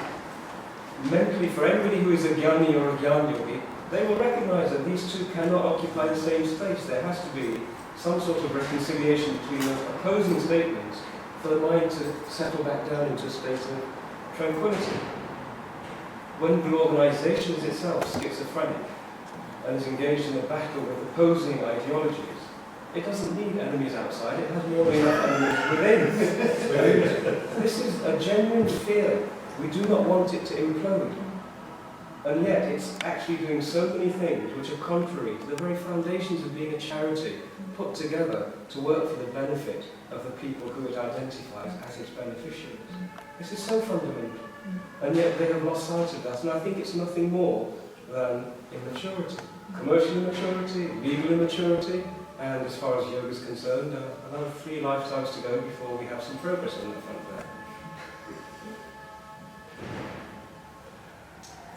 S10: mentally, for anybody who is a Gyani or a Gyan Yogi, they will recognise that these two cannot occupy the same space. There has to be some sort of reconciliation between the opposing statements for the mind to settle back down into a state of tranquility. When the organisation is itself schizophrenic and is engaged in a battle with opposing ideologies, it doesn't need enemies outside, it has more than enough enemies within. This is a genuine fear. We do not want it to implode. And yet it's actually doing so many things which are contrary to the very foundations of being a charity put together to work for the benefit of the people who it identifies as its beneficiaries. This is so fundamental. And yet they have lost sight of that. And I think it's nothing more than immaturity. Commercial immaturity, legal immaturity, and as far as yoga is concerned, another 3 lifetimes to go before we have some progress on the front there.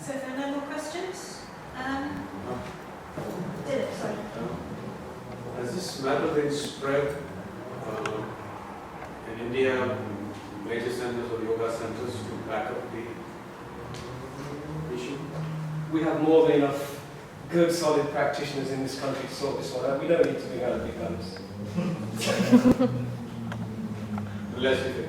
S1: So if there are no more questions, Dylan, sorry.
S12: Has this matter been spread in India, major centers or yoga centers to back up the issue?
S10: We have more than enough good, solid practitioners in this country to sort this one out. We don't need to bring out big guns.
S12: Unless you think.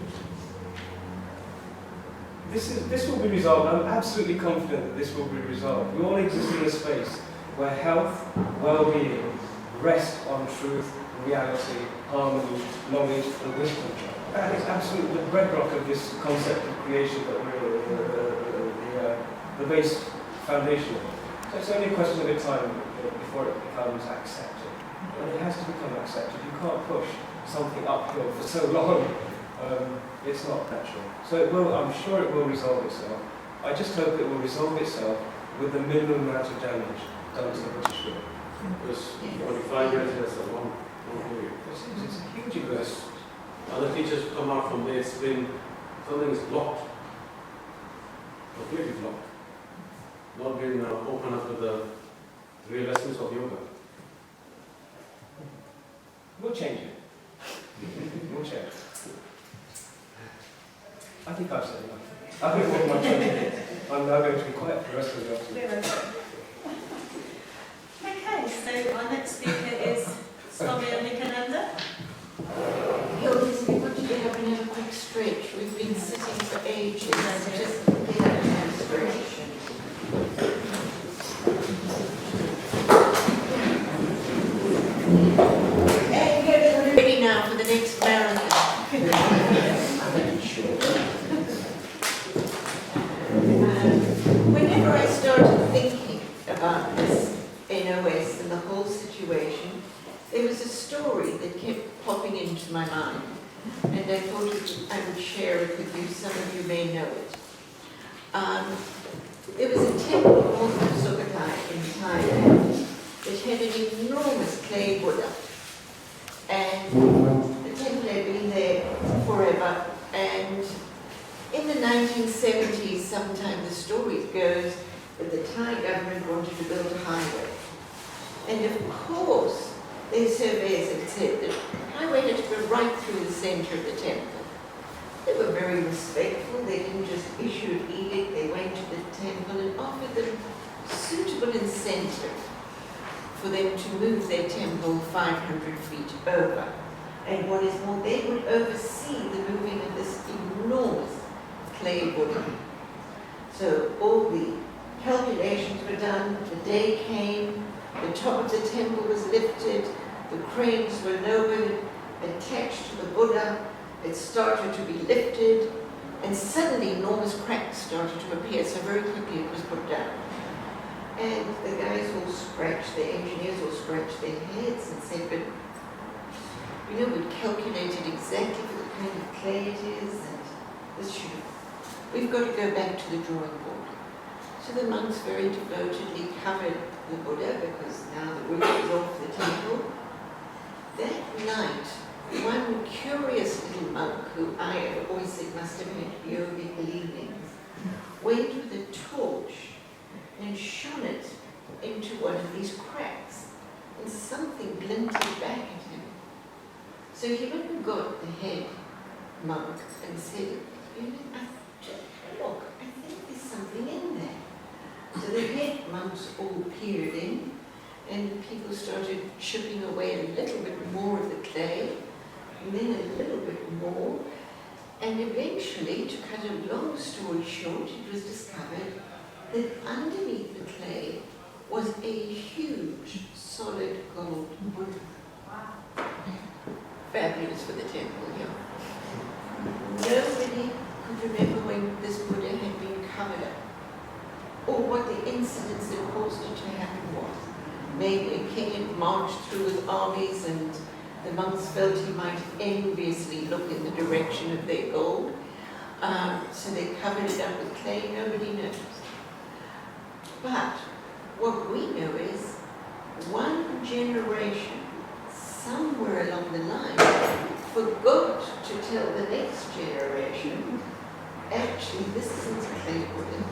S10: This will be resolved. I'm absolutely confident that this will be resolved. We all exist in a space where health, well-being rest on truth, reality, harmony, knowledge, and wisdom. That is absolutely the bedrock of this concept of creation that we're the base foundation of it. So it's only a question of time before it becomes accepted. And it has to become accepted. You can't push something uphill for so long. It's not natural. So it will, I'm sure it will resolve itself. I just hope it will resolve itself with the minimum amount of damage done to the British Wheel.
S12: Because 45 years is a long period.
S10: It's a huge
S12: Because
S10: investment.
S12: other teachers come out from there, it's been, something is blocked. Completely blocked. Not been open up to the real essence of yoga.
S10: We'll change it. We'll change it. I think I've said enough. I think what my change. I'm now going to be quiet for the rest of the afternoon.
S1: Okay, so our next speaker is Swami Ambikananda.
S4: Yogis, we want you to have another quick stretch. We've been sitting for ages. Just get out and stretch. And get ready now for the next marathon. Whenever I started thinking about this NOS and the whole to my mind, and I thought I would share it with you. Some of you may know it. There was a temple north of Sukhothai in Thailand that had an enormous clay Buddha, and the temple had been there forever. And in the 1970s, sometime the story goes that the Thai government wanted to build a highway. And of course, their surveyors had said that the highway had to go right through the center of the temple. They were very respectful. They didn't just issue an edict. They went to the temple and offered them suitable incentive for them to move their temple 500 feet over. And what is more, they would oversee the moving of this enormous clay Buddha. So all the calculations were done. The day came. The top of the temple was lifted. The cranes were lowered, attached to the Buddha. It started to be lifted, and suddenly enormous cracks started to appear, so very quickly it was put down. And the guys all scratched, the engineers all scratched their heads and said, but you know, we calculated exactly for the kind of clay it is, and this should have, we've got to go back to the drawing board. So the monks very devotedly covered the Buddha, because now the roof was off the temple. That night, one curious little monk, who I have always said must have had yogic leanings, went with a torch and shone it into one of these cracks, and something glinted back at him. So he went and got the head monk and said, you know, look, I think there's something in there. So the head monks all peered in, and people started chipping away a little bit more of the clay, and then a little bit more, and eventually, to cut a long story short, it was discovered that underneath the clay was a huge solid gold Buddha. Fabulous for the temple here. Nobody could remember when this Buddha had been covered up, or what the incidents that caused it to happen was. Maybe a king had marched through with armies, and the monks felt he might enviously look in the direction of their gold, so they covered it up with clay. Nobody knows. But what we know is one generation, somewhere along the line, forgot to tell the next generation, actually, this isn't clay Buddha.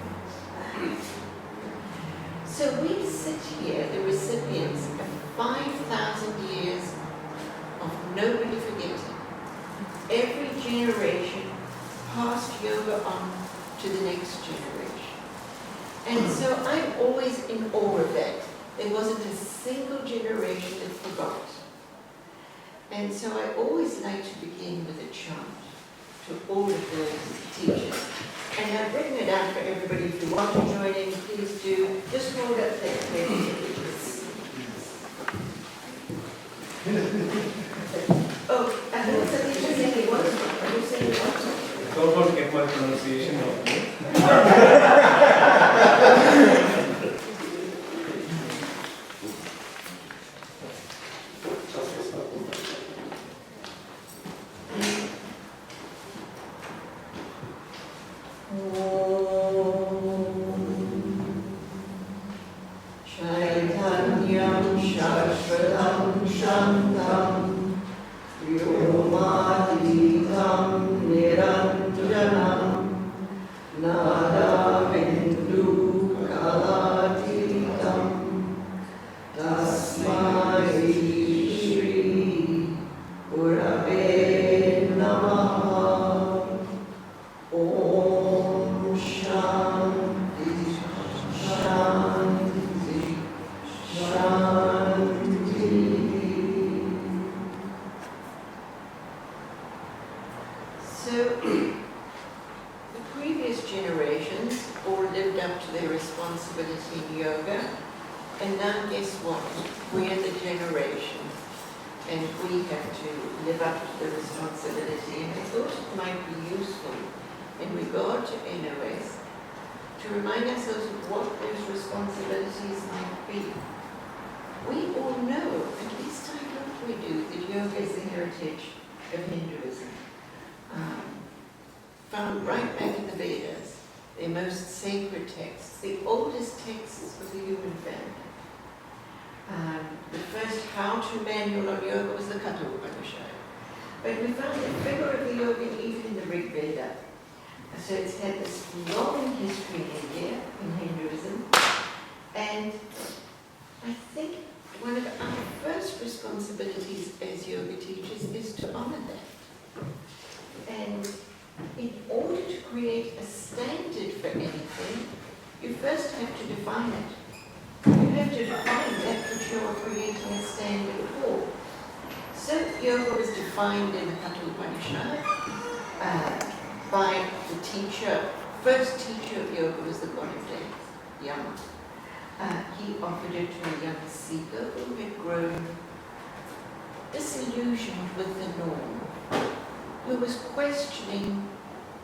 S4: So we sit here, the recipients of 5,000 years of nobody forgetting. Every generation passed yoga on to the next generation. And so I'm always in awe of that. There wasn't a single generation that forgot. And so I always like to begin with a chant to all of those teachers. And I've written it out for everybody. If you want to join in, please do. Just hold up that page. Oh, I don't think you said it was. You said it was.
S10: Don't want to get my pronunciation wrong.
S4: of Hinduism, found right back in the Vedas, their most sacred texts, the oldest texts of the human family. The first how-to manual on yoga was the Katha Upanishad. But we found the figure of the yogi even in the Rig Veda. So it's had this long history in India, in Hinduism. And I think one of our first responsibilities as yoga teachers is to honor that. And in order to create a standard for anything, you first have to define it. You have to define that which you are creating a standard for. So yoga was defined in the Katha Upanishad by the teacher. First teacher of yoga was the god of death, Yama. He offered it to a young seeker who had grown disillusioned with the norm, who was questioning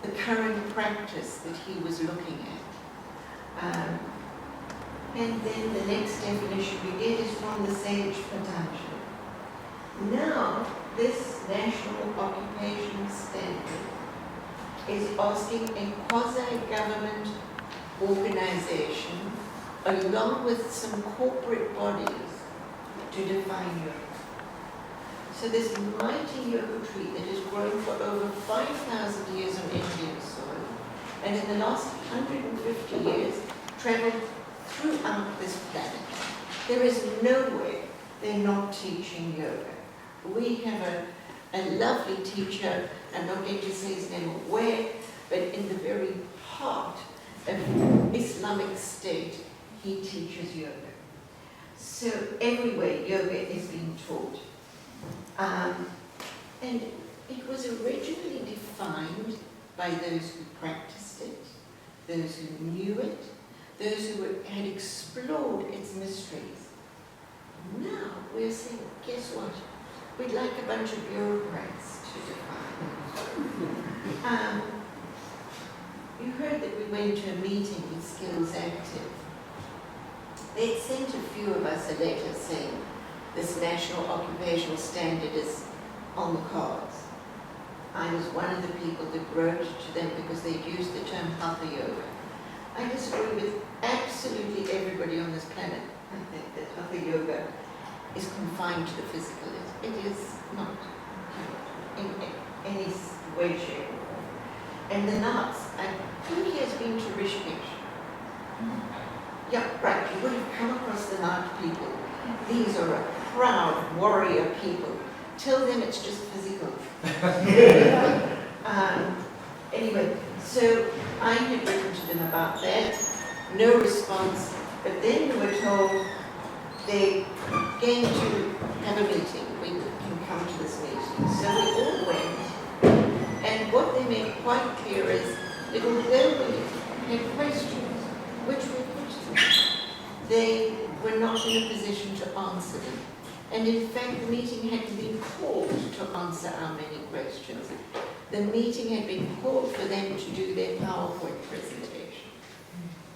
S4: the current practice that he was looking at. And then the next definition we get is from the sage Patanjali. Now, this national occupation standard is asking a quasi-government organization, along with some corporate bodies, to define yoga. So this mighty yoga tree that has grown for over 5,000 years on Indian soil, and in the last 150 years traveled throughout this planet. There is no way they're not teaching yoga. We have a lovely teacher, I'm not going to say his name or where, but in the very heart of Islamic State, he teaches yoga. So everywhere yoga is being taught. And it was originally defined by those who practiced it, those who knew it, those who had explored its mysteries. Now we're saying, guess what? We'd like a bunch of bureaucrats to define. You heard that we went to a meeting with Skills Active. They'd sent a few of us a letter saying this national occupational standard is on the cards. I was one of the people that wrote to them because they'd used the term Hatha Yoga. I disagree with absolutely everybody on this planet. I think that Hatha Yoga is confined to the physical. It is not in any way, shape, or form. And the nuts, who here has been to Rishikesh? Yeah, right, you would have come across the Nat people. These are a proud warrior people. Tell them it's just physical. Anyway, so I had written to them about that, no response, but then we were told they came to have a meeting. We can come to this meeting. So we all went, and what they made quite clear is that although we had questions, which we put to them, they were not in a position to answer them. And in fact, the meeting hadn't been called to answer our many questions. The meeting had been called for them to do their PowerPoint presentation,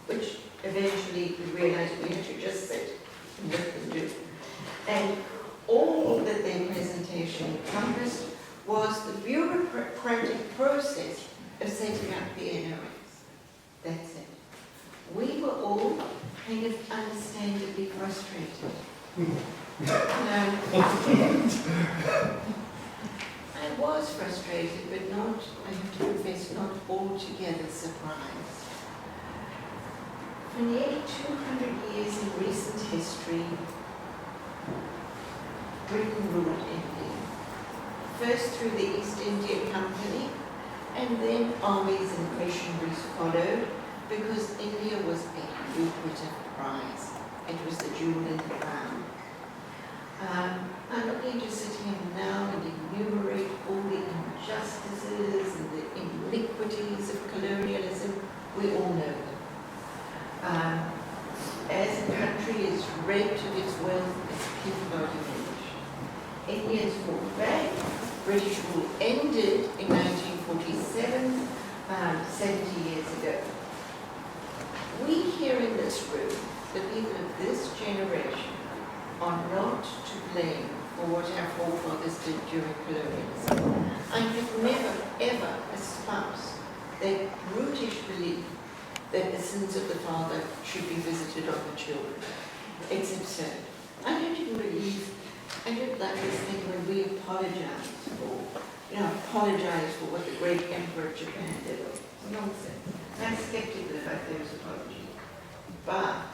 S4: which eventually we realized we had to just sit and let them do. And all that their presentation encompassed was the bureaucratic process of setting up the NOS. That's it. We were all kind of understandably frustrated. I was frustrated, but not, I have to confess, not altogether surprised. For nearly 200 years in recent history, Britain ruled India. First through the East India Company, and then armies and missionaries followed, because India was a lucrative prize. It was the jewel in the crown. I'm not going to sit here now and enumerate all the injustices and the iniquities of colonialism. We all know them. As a country is raped of its wealth, its people are diminished. Indians fought back. British rule ended in 1947, 70 years ago. We here in this room, the people of this generation, are not to blame or what our forefathers did during colonialism. I have never, ever espoused that brutish belief that the sins of the father should be visited on the children. It's absurd. I don't even believe, I don't like this thing when we apologize for what the great emperor of Japan did. It's nonsense. I'm skeptical about those apologies. But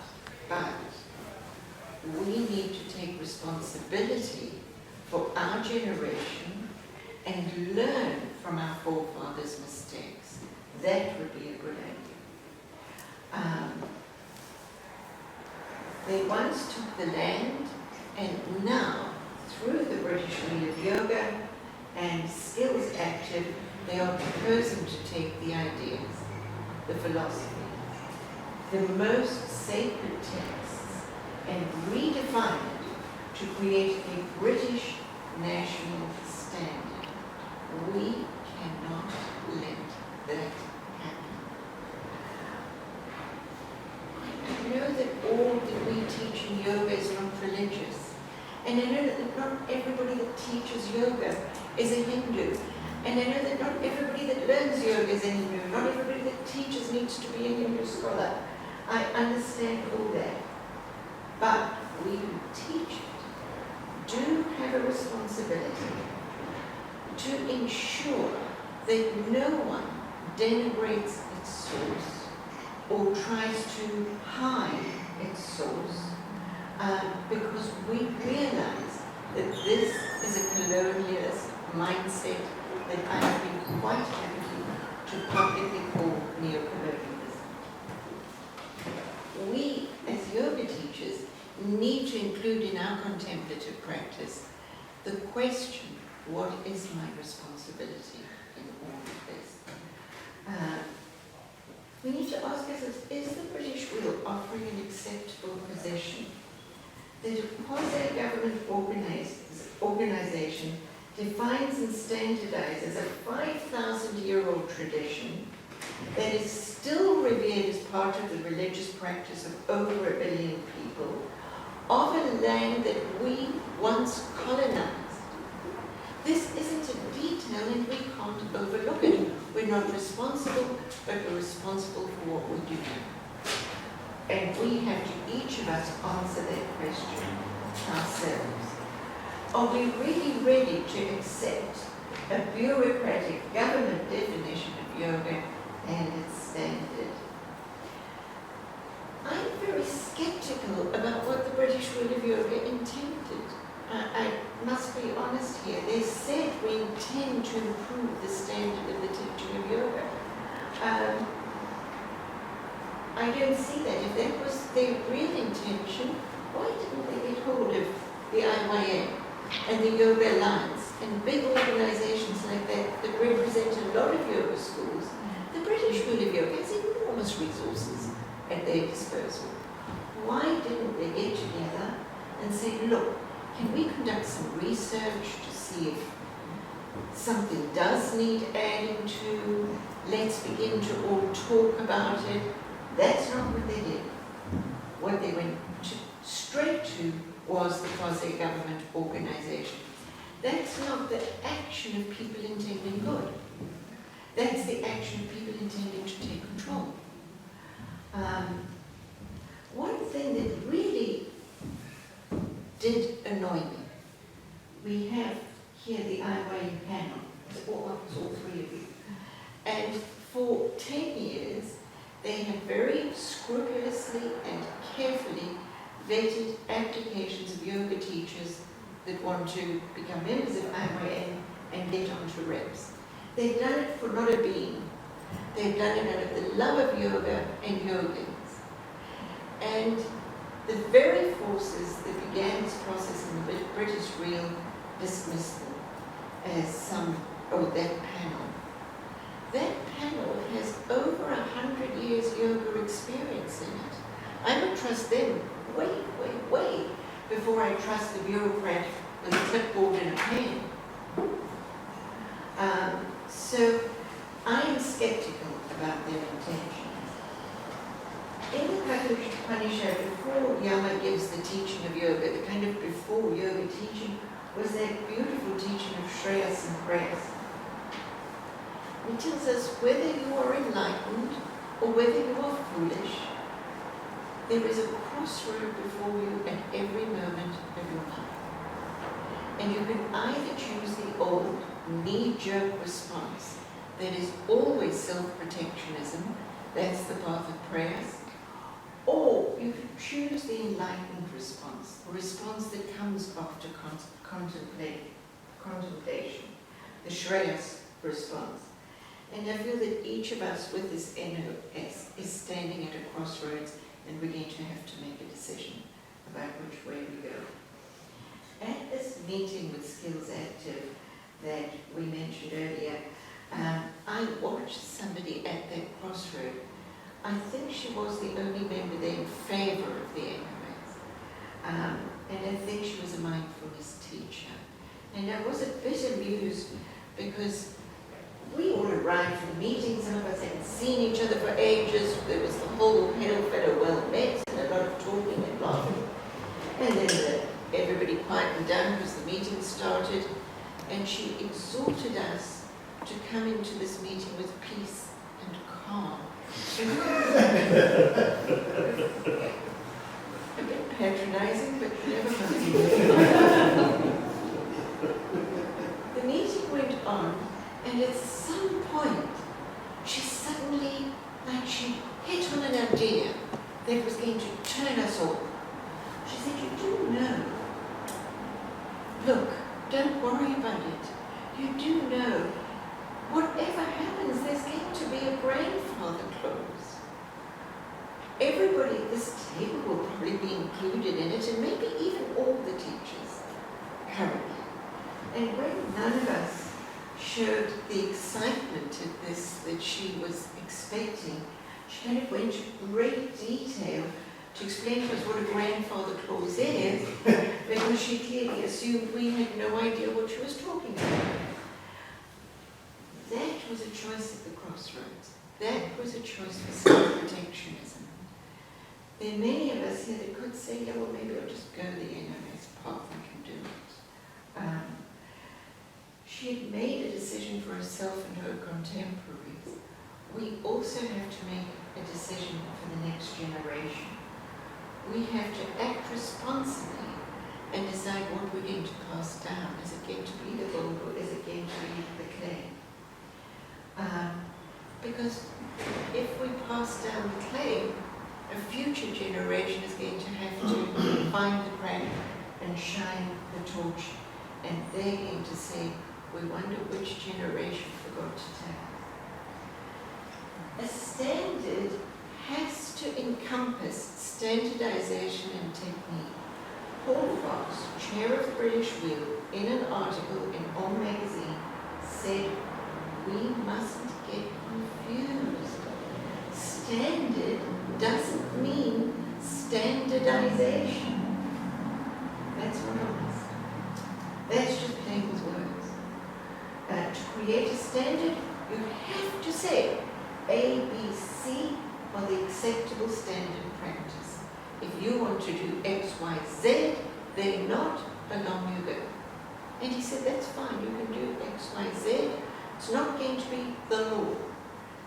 S4: we need to take responsibility for our generation and learn from our forefathers' mistakes. That would be a good idea. They once took the land, and now, through the British Wheel of Yoga and Skills Active, they are proposing to take the ideas, the philosophy, the most sacred texts, and redefine it to create a British national standard. We cannot let that happen. I know that all that we teach in yoga is not religious. And I know that not everybody that teaches yoga is a Hindu. And I know that not everybody that learns yoga is a Hindu. Not everybody that teaches needs to be a Hindu scholar. I understand all that. But we who teach it do have a responsibility to ensure that no one denigrates its source or tries to hide its source, because we realize that this is a colonialist mindset that I have been quite happy to publicly call neocolonialism. We, as yoga teachers, need to include in our contemplative practice the question, what is my responsibility in all of this? We need to ask ourselves, is the British Wheel offering an acceptable position that a quasi-government organisation defines and standardizes a 5,000-year-old tradition that is still revered as part of the religious practice of over 1 billion people, of a land that we once colonized? This isn't a detail and we can't overlook it. We're not responsible, but we're responsible for what we do. And we have to, each of us, answer that question ourselves. Are we really ready to accept a bureaucratic government definition of yoga and its standard? I'm very skeptical about what the British Wheel of Yoga intended. I must be honest here. They said we intend to improve the standard of the teaching of yoga. I don't see that. If that was their real intention, why didn't they get hold of the IYA and the Yoga Alliance and big organizations like that that represent a lot of yoga schools? The British Wheel of Yoga has enormous resources at their disposal. Why didn't they get together and say, look, can we conduct some research to see if something does need adding to? Let's begin to all talk about it. That's not what they did. What they went straight to was the quasi-government organization. That's not the action of people intending good. That's the action of people intending to take control. One thing that really did annoy me, we have here the IYU panel, it's all three of you, and for 10 years they have very scrupulously and carefully vetted applications of yoga teachers that want to become members of IYN and get onto reps. They've done it for not a bean. They've done it out of the love of yoga and yogins. And the very forces that began this process in the British Wheel dismissed them as that panel. That panel has over 100 years yoga experience in it. I would trust them way before I trust the bureaucrat with a clipboard and a pen. So I am skeptical about their intentions. In the Upanishad, before Yama gives the teaching of yoga, the kind of before yoga teaching, was that beautiful teaching of Shreyas and Prayas. It tells us whether you are enlightened or whether you are foolish, there is a crossroad before you at every moment of your life. And you can either choose the old knee-jerk response that is always self-protectionism, that's the path of prayers, or you can choose the enlightened response, the response that comes after contemplation, the Shreyas response. And I feel that each of us with this NOS is standing at a crossroads, and we're going to have to make a decision about which way we go. At this meeting with Skills Active that we mentioned earlier, I watched somebody at that crossroad. I think she was the only member there in favour of the NOS. And I think she was a mindfulness teacher. And I was a bit amused because we all arrived from meetings, some of us hadn't seen each other for ages. There was the whole hail fellow well met and a lot of talking and laughing. And then everybody quietened down because the meeting started. And she exhorted us to come into this meeting with peace and calm. A bit patronizing, but never mind. The meeting went on, and at some point, she suddenly, like she hit on an idea that was going to turn us all. She said, you do know, look, don't worry about it. You do know, whatever happens, there's going to be a grandfather clause. Everybody at this table will probably be included in it, and maybe even all the teachers currently. And when none of us showed the excitement at this that she was expecting, she kind of went into great detail to explain to us what a grandfather clause is, because she clearly assumed we had no idea what she was talking about. That was a choice at the crossroads. That was a choice for self-protectionism. There are many of us here that could say, yeah, well, maybe I'll just go the NOS path, I can do it. She had made a decision for herself and her contemporaries. We also have to make a decision for the next generation. We have to act responsibly and decide what we're going to pass down. Is it going to be the gold or is it going to be the clay? Because if we pass down the clay, a future generation is going to have to find the crack and shine the torch, and they're going to say, we wonder which generation forgot to tell. A standard has to encompass standardization and technique. Paul Fox, chair of the British Wheel, in an article in On Magazine, said, we mustn't get confused. Standard doesn't mean standardization. That's wrong. That's just playing with words. To create a standard, you have to say A, B, C are the acceptable standard practice. If you want to do X, Y, Z, they're not, along you go. And he said, that's fine, you can do X, Y, Z. It's not going to be the law.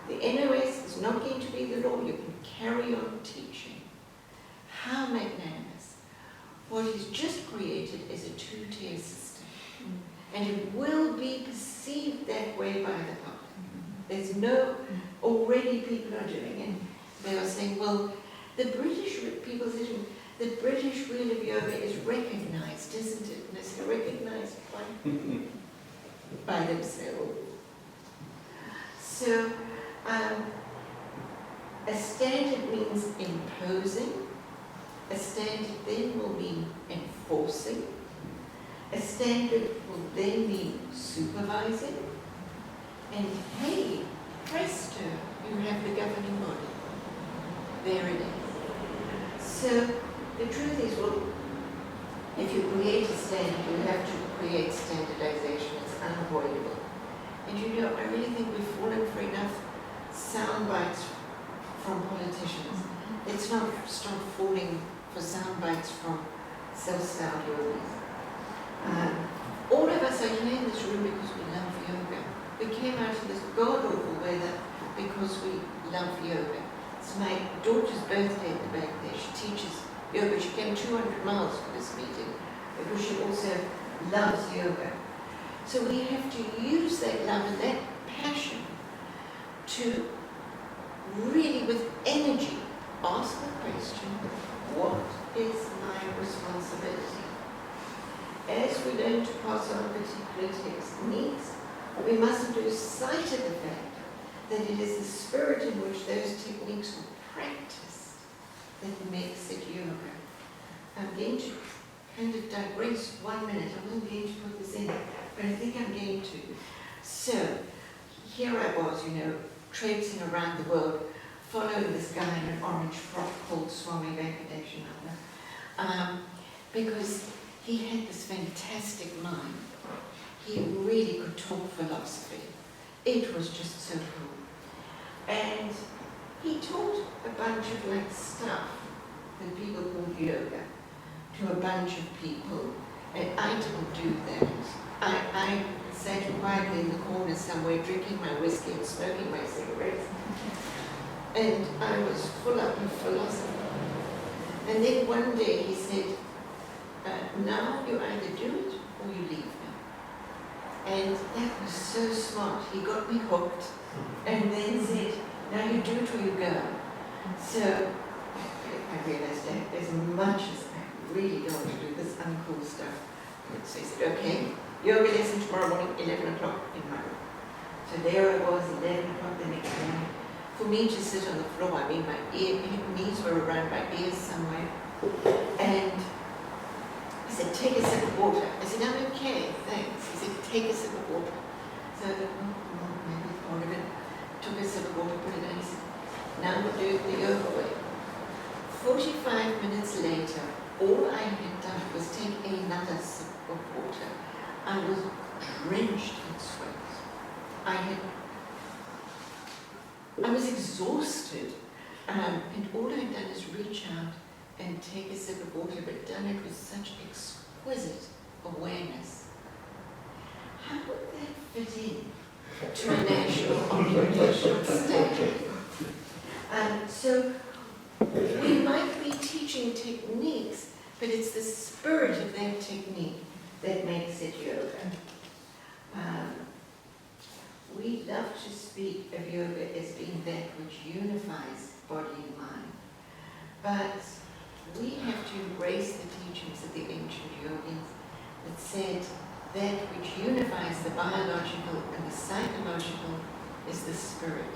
S4: The NOS is not going to be the law. You can carry on teaching. How magnanimous. What he's just created is a two-tier system. And it will be perceived that way by the public. There's no, already people are doing it. They are saying, well, the British people saying, the British Wheel of Yoga is recognized, isn't it? And I said, recognized by themselves. So, a standard means imposing. A standard then will mean enforcing. A standard will then mean supervising. And hey, presto, you have the governing body. There it is. So the truth is, well, if you create a standard, you have to create standardization. It's unavoidable. And you know, I really think we've fallen for enough sound bites from politicians. Let's not start falling for sound bites from self-styled yogis. all of us are here in this room because we love yoga. We came out of this god-awful weather because we love yoga. It's my daughter's birthday at the back there. She teaches yoga. She came 200 miles for this meeting because she also loves yoga. So we have to use that love and that passion to really, with energy, ask the question, what is my responsibility? As we learn to pass on particular techniques, we mustn't lose sight of the fact that it is the spirit in which those techniques were practiced that makes it yoga. I'm going to kind of digress 1 minute. I wasn't going to put this in, but I think I'm going to. So, here I was, traipsing around the world, following this guy in an orange frock called Swami Ambikananda, because he had this fantastic mind. He really could talk philosophy. It was just so cool. And he taught a bunch of stuff that people call yoga to a bunch of people, and I didn't do that. I sat quietly in the corner somewhere drinking my whiskey and smoking my cigarettes, and I was full up of philosophy. And then one day he said, now you either do it or you leave me. And that was so smart. He got me hooked and then said, now you do it or you go. So I realized that as much as I really don't want to do this uncool stuff. So he said, okay, yoga lesson tomorrow morning, 11 o'clock in my room. So there I was, 11 o'clock the next morning. For me to sit on the floor, my knees were around my ears somewhere. And he said, take a sip of water. I said, I'm okay, thanks. He said, take a sip of water. So I thought, maybe part of it. Took a sip of water, put it in. He said, now we'll do it the yoga way. 45 minutes later, all I had done was take another sip of water. I was drenched in sweat. I was exhausted. And all I'd done is reach out and take a sip of water, but done it with such exquisite awareness. How would that fit in to a national occupational standard? So we might be teaching techniques, but it's the spirit of that technique that makes it yoga. We love to speak of yoga as being that which unifies body and mind, but we have to embrace the teachings of the ancient yogis that said that which unifies the biological and the psychological is the spirit.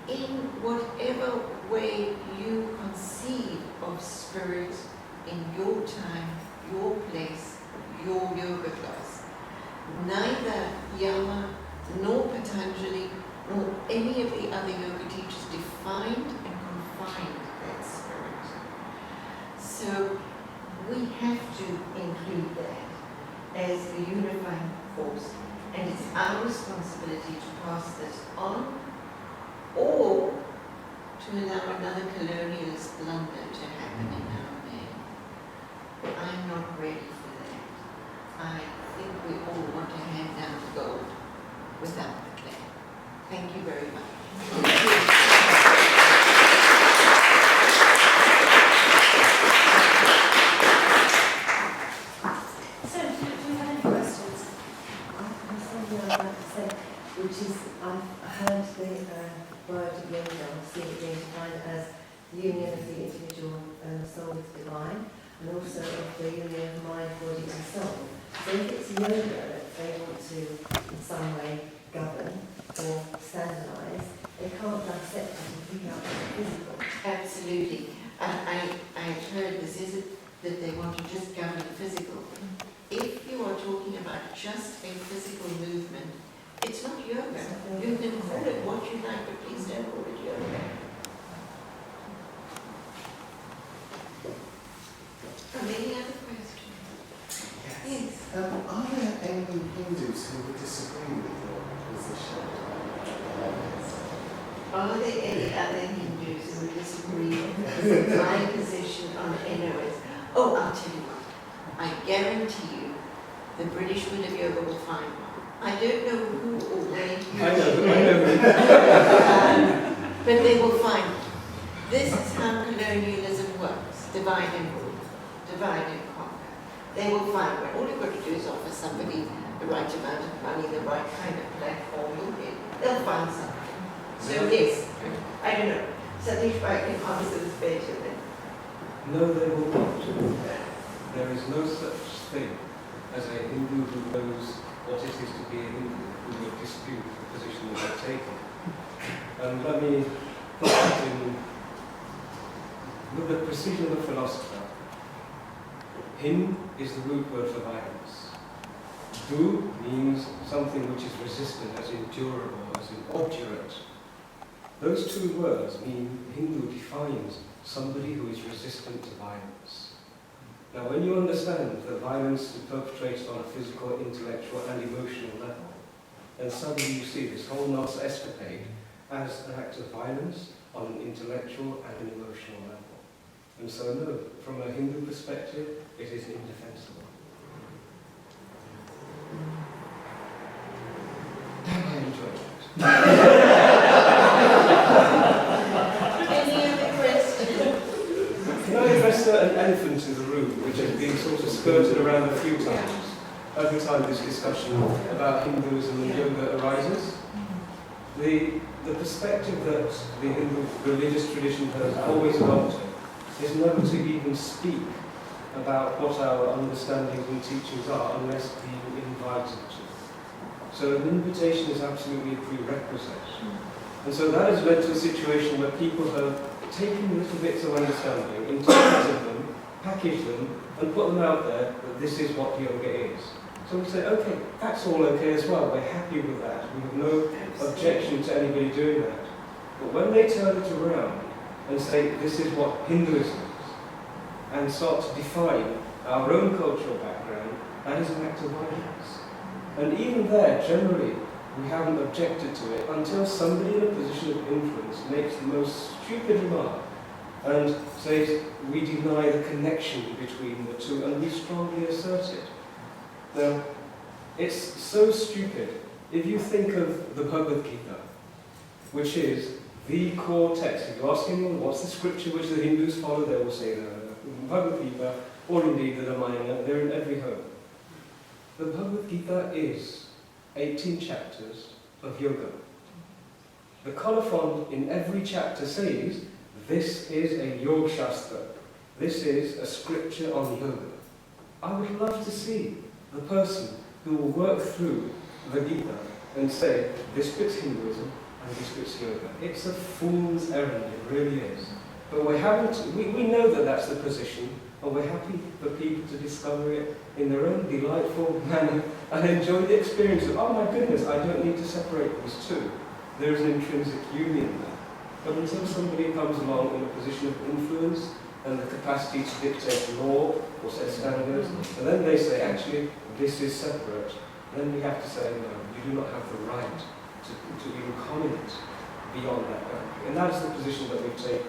S4: In whatever way you conceive of spirit in your time, your place, your yoga class, neither Yama nor Patanjali nor any of the other yoga teachers defined and confined that spirit. So we have to include that as the unifying force, and it's our responsibility to pass this on or to allow another colonialist blunder to happen in our name. I'm not ready for that. I think we all want to hand down the gold without the clay. Thank you very much.
S1: So, do you have any questions?
S13: There's something I'd like to say, which is I've heard the word yoga, or seen it being defined as the union of the individual soul with the divine, and also of the union of mind, body and soul. So if it's yoga that they want to in some way govern or standardise, they can't dissect it and figure out the physical.
S4: Absolutely. I've heard this is that they want to just govern the physical. If you are talking about just a physical movement, it's not yoga. You can call it what you like, but please don't call it yoga. Any other questions? Yes.
S14: Are there any Hindus who would disagree with your position?
S4: Are there any other Hindus who disagree with my position on NOS? Oh, I'll tell you what. I guarantee you the British School of Yoga will find one. I don't know who or when,
S10: I know.
S4: but they will find one. This is how colonialism works, divide and rule, divide and conquer. They will find one. All you've got to do is offer somebody the right amount of money, the right kind of platform, they'll find something. So yes, I don't know. Satish, I can answer this better than.
S10: No, they will not. There is no such thing as a Hindu who knows what it is to be a Hindu, who will dispute the position that they're taking. And let me put that in, with the precision of a philosopher. Hin is the root word for violence. Du means something which is resistant, as in durable, as in obdurate. Those two words mean Hindu defines somebody who is resistant to violence. Now, when you understand that violence is perpetrated on a physical, intellectual, and emotional level, then suddenly you see this whole NOS escapade as an act of violence on an intellectual and an emotional level. And so, no, from a Hindu perspective, it is indefensible. Damn, I enjoyed it.
S4: Any other questions?
S10: Can I address an elephant in the room, which has been sort of skirted around a few times every time this discussion about Hinduism and yoga arises? The perspective that the Hindu religious tradition has always adopted is never to even speak about what our understandings and teachings are unless being invited to. So an invitation is absolutely a prerequisite. And so that has led to a situation where people have taken little bits of understanding, interpreted them, packaged them, and put them out there that this is what yoga is. So we say, okay, that's all okay as well, we're happy with that, we have no objection to anybody doing that. But when they turn it around and say, this is what Hinduism is, and start to define our own cultural background, that is an act of violence. And even there, generally, we haven't objected to it until somebody in a position of influence makes the most stupid remark and says, we deny the connection between the two, and we strongly assert it. Now, it's so stupid. If you think of the Bhagavad Gita, which is the core text, if you ask anyone what's the scripture which the Hindus follow, they will say the Bhagavad Gita, or indeed the Ramayana, they're in every home. The Bhagavad Gita is 18 chapters of yoga. The colophon in every chapter says, this is a Yoga Shastra. This is a scripture on yoga. I would love to see the person who will work through the Gita and say, this bit's Hinduism and this bit's yoga. It's a fool's errand, it really is. But we know that that's the position, and we're happy for people to discover it in their own delightful manner and enjoy the experience of, oh my goodness, I don't need to separate these two. There is an intrinsic union there. But until somebody comes along in a position of influence and the capacity to dictate law or set standards, and then they say, actually, this is separate, then we have to say, no, you do not have the right to even comment beyond that boundary. And that is the position that we've taken.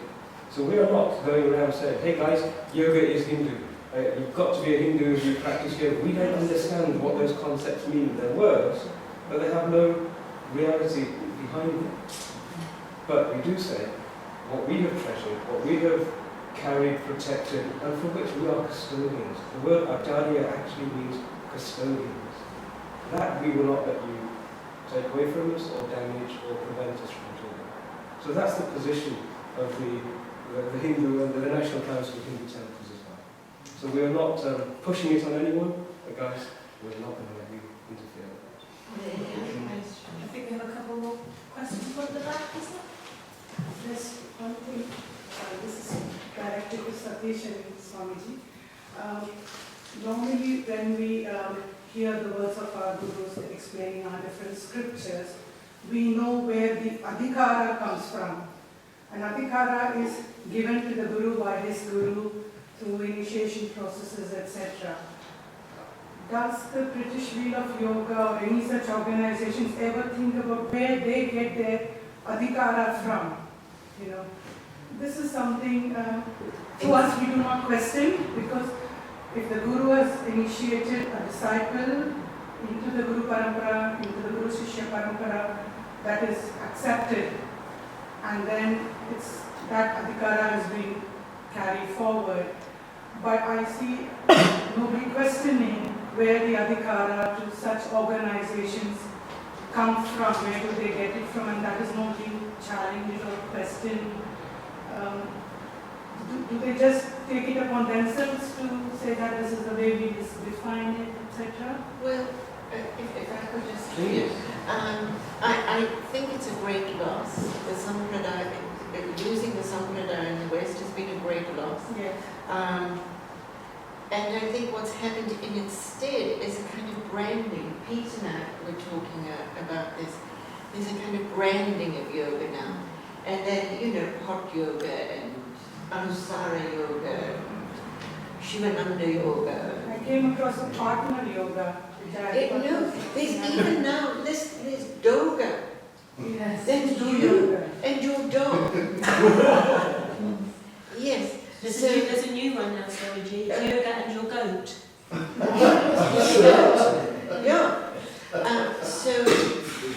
S10: So we are not going around saying, hey guys, yoga is Hindu. You've got to be a Hindu if you practice yoga. We don't understand what those concepts mean. They're words, but they have no reality behind them. But we do say, what we have treasured, what we have carried, protected, and for which we are custodians. The word Acharya actually means custodians. That we will not let you take away from us or damage or prevent us from doing. So that's the position of the Hindu and the National Council of Hindu Temples as well. So we are not pushing it on anyone, but guys, we're not going to let you interfere with that.
S1: I think we have a couple more questions from the back, isn't it?
S15: There's one thing, this is directed to Satish and Swamiji. Normally when we hear the words of our gurus explaining our different scriptures, we know where the adhikara comes from. And adhikara is given to the guru by his guru through initiation processes, etc. Does the British Wheel of Yoga or any such organizations ever think about where they get their adhikara from? You know, this is something to us we do not question, because if the Guru has initiated a disciple into the Guru Parampara, into the Guru Shishya Parampara, that is accepted, and then it's that adhikara has been carried forward. But I see nobody questioning where the adhikara to such organizations come from, where do they get it from, and that is not being challenged or questioned. Do they just take it upon themselves to say that this is the way we define it, etc.?
S4: Well, if I could just I think it's a great loss. The Sampradaya, losing the Sampradaya in the West has been a great loss.
S15: Yes.
S4: And I think what's happened in its stead is a kind of branding. Pete and I were talking about this. There's a kind of branding of yoga now. And then, hot yoga and Anusara yoga, Shivananda yoga.
S15: I came across a partner yoga.
S4: No, there's even now, there's doga.
S15: Yes.
S4: There's you and your dog. Yes.
S1: There's a new one now, Swamiji. It's yoga and your goat.
S4: Yeah. So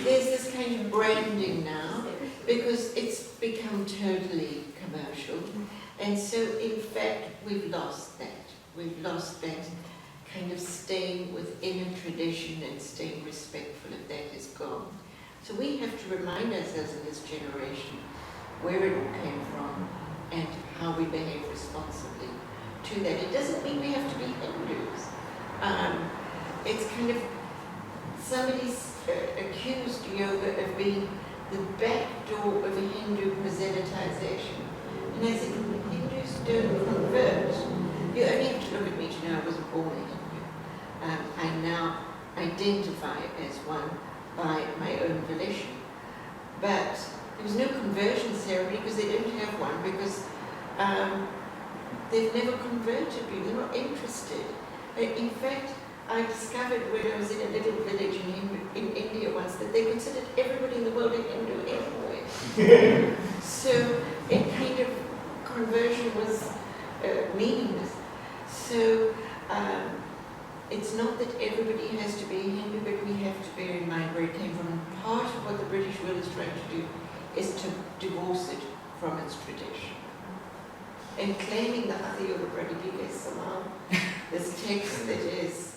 S4: there's this kind of branding now because it's become totally commercial. And so in fact we've lost that. We've lost that kind of staying within a tradition and staying respectful of that is gone. So we have to remind ourselves in this generation where it all came from and how we behave responsibly to that. It doesn't mean we have to be Hindus. It's kind of, somebody's accused yoga of being the back door of a Hindu proselytization. And I said, Hindus don't convert. You only have to look at me to know I wasn't born a Hindu. I now identify as one by my own volition. But there was no conversion ceremony because they don't have one, because they've never converted people, they're not interested. In fact, I discovered when I was in a little village in India once that they considered everybody in the world a Hindu anyway. So it kind of, conversion was meaningless. So it's not that everybody has to be a Hindu, but we have to bear in mind where it came from. And part of what the British will is trying to do is to divorce it from its tradition. And claiming the Hatha Yoga Pradipika is somehow this text that is,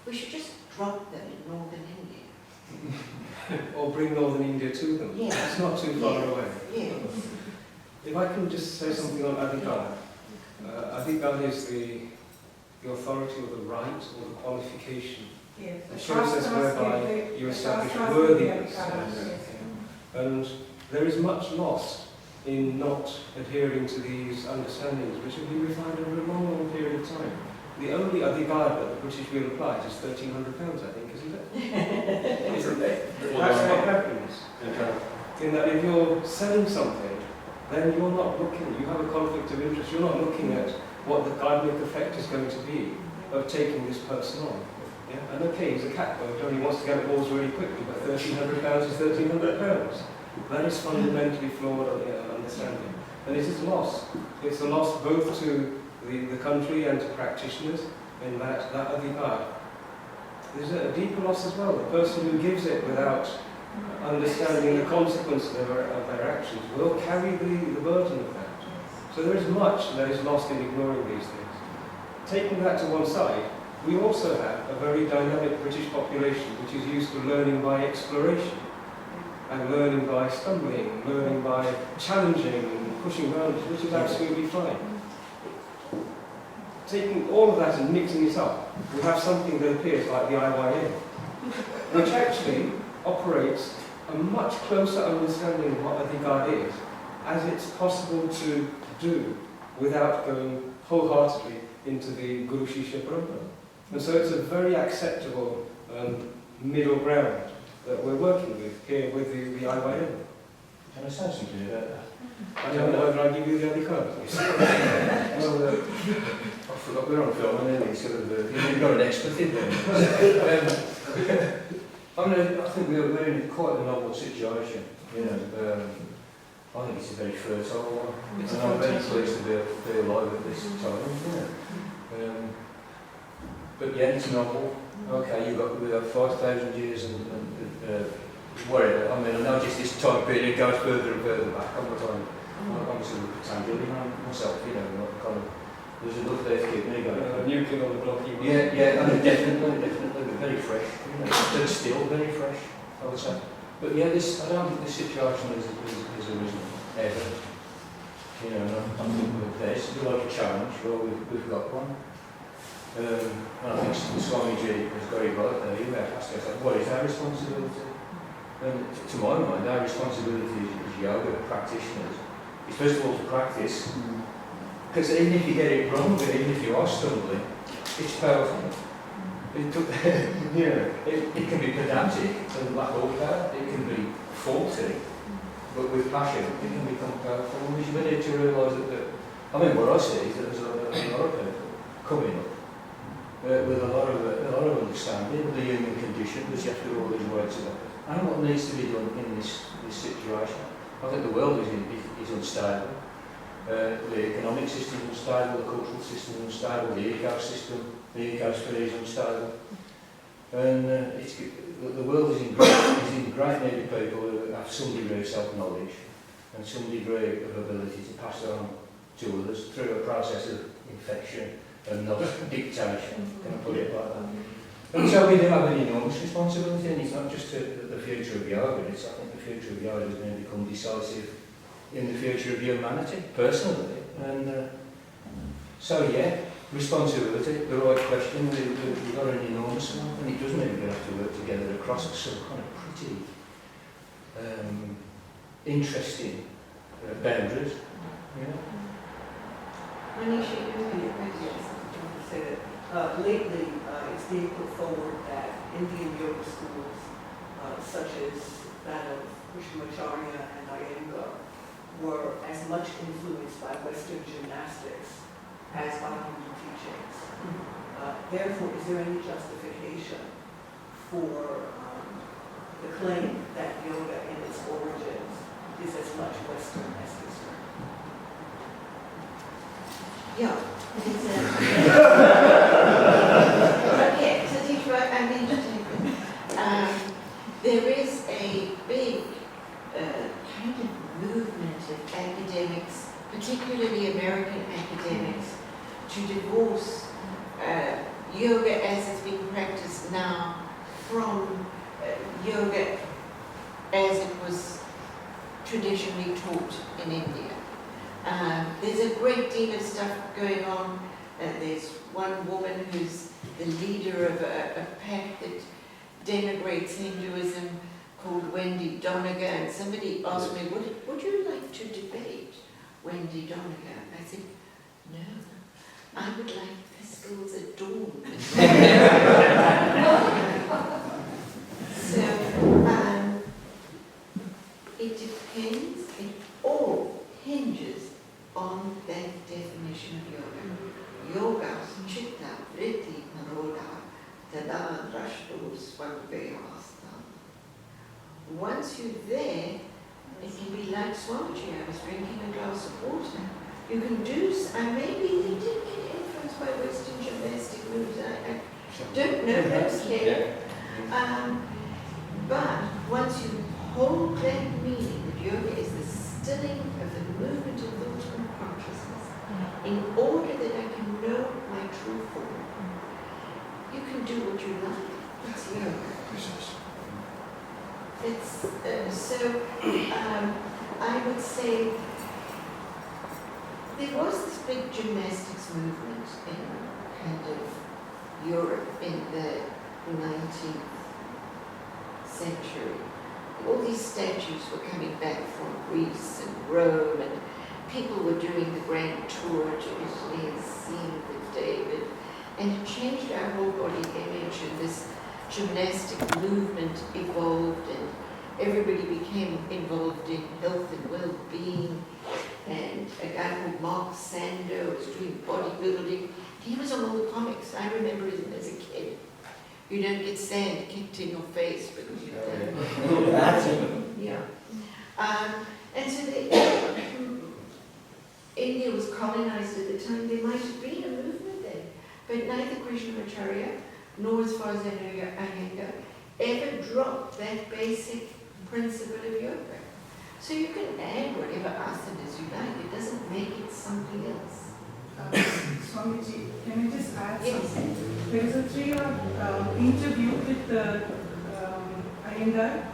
S4: we should just drop them in northern India.
S10: Or bring northern India to them.
S4: Yeah.
S10: It's not too far away.
S4: Yes.
S10: If I can just say something on adhikara. Adhikara is the authority or the right or the qualification.
S15: Yes.
S10: The process whereby you establish worthiness. And there is much lost in not adhering to these understandings, which have been refined over a long, long period of time. The only adhikara that the British will apply is £1,300, I think, isn't it? Isn't it? That's what happens. In that if you're selling something, then you're not looking, you have a conflict of interest, you're not looking at what the karmic effect is going to be of taking this person on. Yeah? And okay, he's a catboat, and he wants to get balls really quickly, but £1,300 is £1,300. That is fundamentally flawed understanding. And it is lost. It's a loss both to the country and to practitioners in that adhikar. There's a deeper loss as well. The person who gives it without understanding the consequences of their actions will carry the burden of that. So there is much that is lost in ignoring these things. Taking that to one side, we also have a very dynamic British population which is used to learning by exploration and learning by stumbling, learning by challenging and pushing boundaries, which is absolutely fine. Taking all of that and mixing it up, we have something that appears like the IYM, which actually operates a much closer understanding of what adhikar is, as it's possible to do without going wholeheartedly into the Guru Shishya Parampara. And so it's a very acceptable middle ground that we're working with here with the IYM.
S2: Can I say something about that?
S10: I don't know whether I give you the adhikar.
S2: Well, I forgot we're on film and then you've got an expletive there. I think we're in quite a novel situation, you know. I think it's a very fertile one. And I'm very pleased to be alive at this time, but yeah, it's novel. Okay, we have 5,000 years and whatever. I mean, I know just this time period goes further and further back. I'm sort of pretending myself, not kind of. There's enough there to keep me going.
S10: Nuclear on the block.
S2: Yeah, I mean, definitely, but very fresh. But still very fresh, I would say. But yeah, I don't think this situation is arisen ever. I think there's like a challenge. Well, we've got one. And I think Swamiji has got it right there. You have to ask yourself, what is our responsibility? And to my mind, our responsibility as yoga practitioners is first of all to practice. Because even if you get it wrong, even if you are stumbling, it's powerful. It can be pedantic and lack all power. It can be faulty, but with passion, it can become powerful. And we need to realise that. I mean, what I see is that there's a lot of people coming up with a lot of understanding of the human condition, which you have to do all these words about, and what needs to be done in this situation. I think the world is unstable. The economic system is unstable, the cultural system is unstable, the ecosphere is unstable. And the world is in great need of people who have some degree of self-knowledge and some degree of ability to pass it on to others through a process of infection and not dictation, can I put it like that? And so we do have an enormous responsibility, and it's not just the future of yoga, I think the future of yoga is going to become decisive in the future of humanity, personally. And so yeah, responsibility, the right question, we've got an enormous one, and it does mean we're going to have to work together across some kind of pretty interesting boundaries.
S16: Manish, lately it's being put forward that Indian yoga schools, such as that of YogaAcharya and Iyengar, were as much influenced by Western gymnastics as by Hindu teachings. Therefore, is there any justification for the claim that yoga in its origins is as much Western as Eastern?
S4: Yeah. Okay, Satish, I'm interested. There is a big kind of movement of academics, particularly American academics, to divorce yoga as it's being practiced now from yoga as it was traditionally taught in India. There's a great deal of stuff going on. There's one woman who's the leader of a pack that denigrates Hinduism called Wendy Donegan, and somebody asked me, would you like to debate Wendy Donegan? I said, no, I would like pistols at dawn. So, it depends, it all hinges on that definition of yoga. Yoga, chitta, vritti, naroda, tada, drashto, swagvehasta. Once you're there, it can be like Swamiji. I was drinking a glass of water. You can do, maybe they did get influenced by Western gymnastic moves. I don't know those yet. But once you hold that meaning that yoga is the stilling of the movement of thought and consciousness in order that I can know my true form, you can do what you like. It's yoga. I would say there was this big gymnastics movement in kind of Europe in the 19th century. All these statues were coming back from Greece and Rome, and people were doing the grand tour to Italy and seeing with David, and it changed our whole body image, and this gymnastic movement evolved, and everybody became involved in health and well-being. And a guy called Mark Sando was doing bodybuilding. He was on all the comics. I remember him as a kid. You don't get sand kicked in your face because you've done. Yeah. And so India was colonized at the time. There might have been a movement then, but neither Krishnamacharya nor, as far as I know, Iyengar ever dropped that basic principle of yoga. So you can add whatever asanas you like. It doesn't make it something else.
S15: Swamiji, can I just add
S4: Yes.
S15: something? There was a 3-hour interview with Iyengar,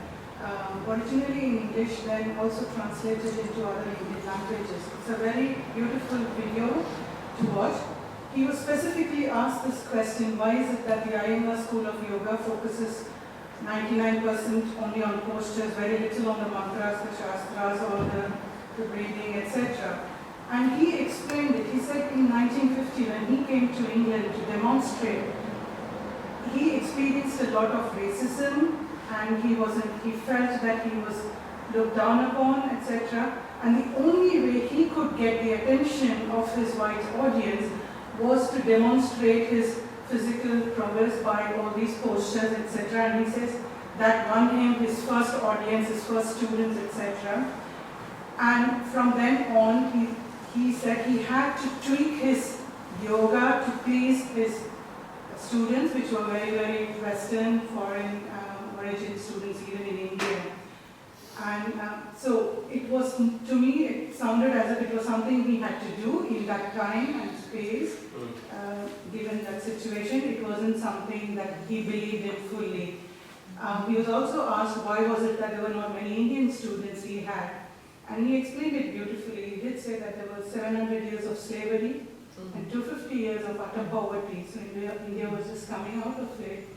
S15: originally in English, then also translated into other Indian languages. It's a very beautiful video to watch. He was specifically asked this question: why is it that the Iyengar school of yoga focuses 99% only on postures, very little on the mantras, the shastras, or the breathing, etc. And he explained it. He said in 1950, when he came to England to demonstrate, he experienced a lot of racism, and he felt that he was looked down upon, etc. And the only way he could get the attention of his white audience was to demonstrate his physical prowess by all these postures, etc. And he says that won him his first audience, his first students, etc. And from then on, he said he had to tweak his yoga to please his students, which were very, very Western, foreign origin students, even in India. And so it was, to me, it sounded as if it was something he had to do in that time and space. Given that situation, it wasn't something that he believed in fully. He was also asked why was it that there were not many Indian students he had. And he explained it beautifully. He did say that there were 700 years of slavery and 250 years of utter poverty. So India was just coming out of it.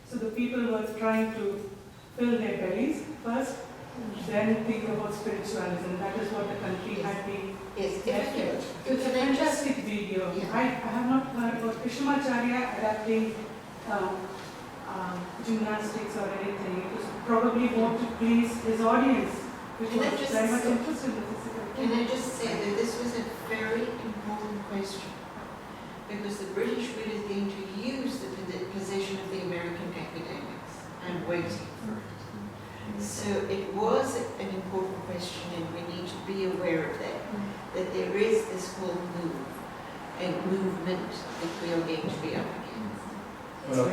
S15: So the people were trying to fill their bellies first, then think about spiritualism. That is what the country had been.
S4: Yes,
S15: so it's a fantastic video. Yeah. I have not heard about Krishnamacharya adapting gymnastics or anything. It was probably more to please his audience, which was very much interested in the physical.
S4: Can I just say that this was a very important question, because the British were going to use the position of the American academics and waiting for it. So it was an important question, and we need to be aware of that there is this whole movement that we are going to be up against.
S2: Well,
S1: A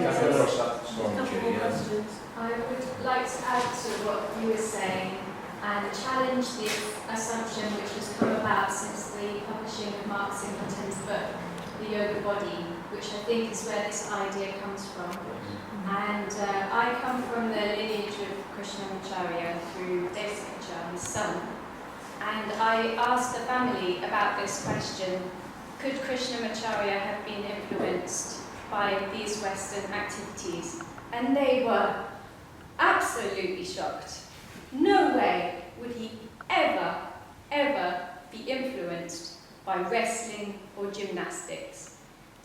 S1: couple more
S2: yeah.
S1: questions.
S17: I would like to add to what you were saying and challenge the assumption which has come about since the publishing of Mark Singleton's book, The Yoga Body, which I think is where this idea comes from. And I come from the lineage of Krishnamacharya through Devsakacharya, his son. And I asked the family about this question: could Krishnamacharya have been influenced by these Western activities? And they were absolutely shocked. No way would he ever, ever be influenced by wrestling or gymnastics.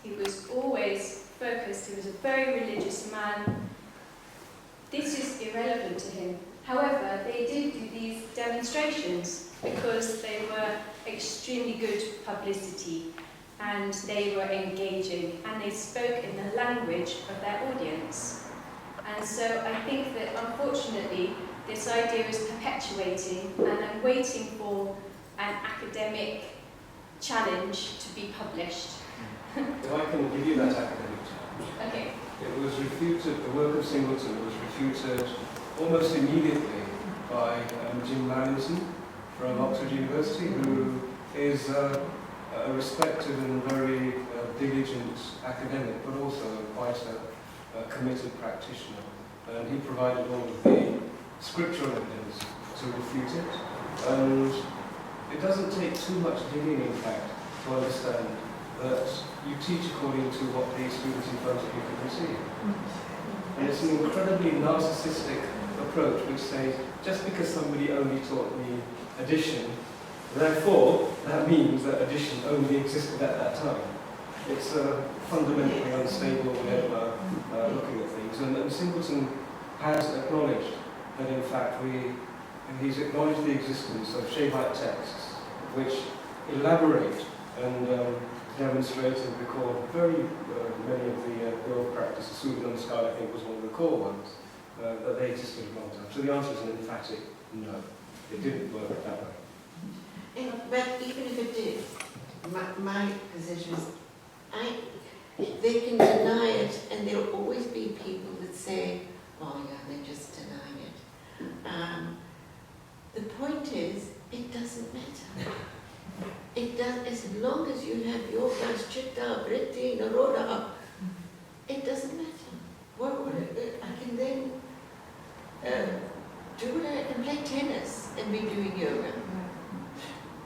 S17: He was always focused, he was a very religious man. This is irrelevant to him. However, they did do these demonstrations because they were extremely good publicity and they were engaging and they spoke in the language of their audience. And so I think that unfortunately this idea is perpetuating, and I'm waiting for an academic challenge to be published.
S10: If I can give you that academic challenge.
S17: Okay.
S10: It was refuted, the work of Singleton was refuted almost immediately by Jim Gough from Oxford University, who is a respected and very diligent academic, but also quite a committed practitioner. And he provided all of the scriptural evidence to refute it. And it doesn't take too much digging, in fact, to understand that you teach according to what the students in front of you can receive. And it's an incredibly narcissistic approach which says, just because somebody only taught me addition, therefore that means that addition only existed at that time. It's a fundamentally unstable way of looking at things. And Singleton has acknowledged that in fact he's acknowledged the existence of Shaivite texts which elaborate and demonstrate and record very many of the yoga practices. Surya Namaskar, I think, was one of the core ones, that they existed at one time. So the answer is an emphatic no.
S12: It didn't work that way.
S4: But even if it did, my position is, they can deny it, and there'll always be people that say, oh yeah, they're just denying it. The point is, it doesn't matter. It does, as long as you have your chitta, vritti, naroda, it doesn't matter. I can then do what I can play tennis and be doing yoga.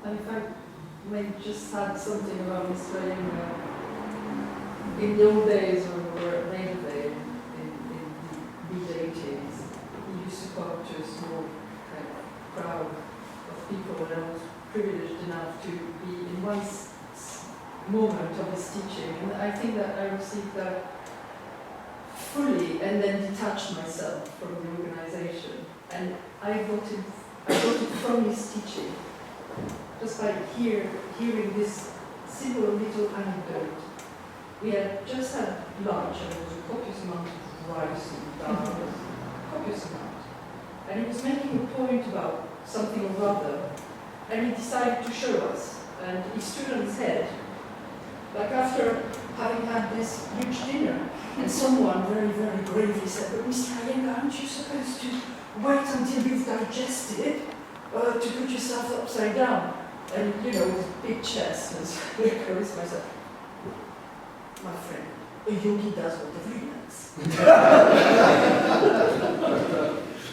S8: And if I may just add something around Australian, in the old days when we were at Labour in the mid-80s, we used to go up to a small kind of crowd of people, and I was privileged enough to be in one moment of his teaching, and I think that I received that fully and then detached myself from the organization, and I got it from his teaching. Just by hearing this simple little anecdote. We had just had lunch, and there was a copious amount of rice and dal, copious amount. And he was making a point about something or other, and he decided to show us. And he stood on his head, like after having had this huge dinner, and someone very, very gravely said, "But Mr. Iyengar, aren't you supposed to wait until you've digested to put yourself upside down?" And with big chest and charisma, I said, "My friend, a yogi does whatever he likes."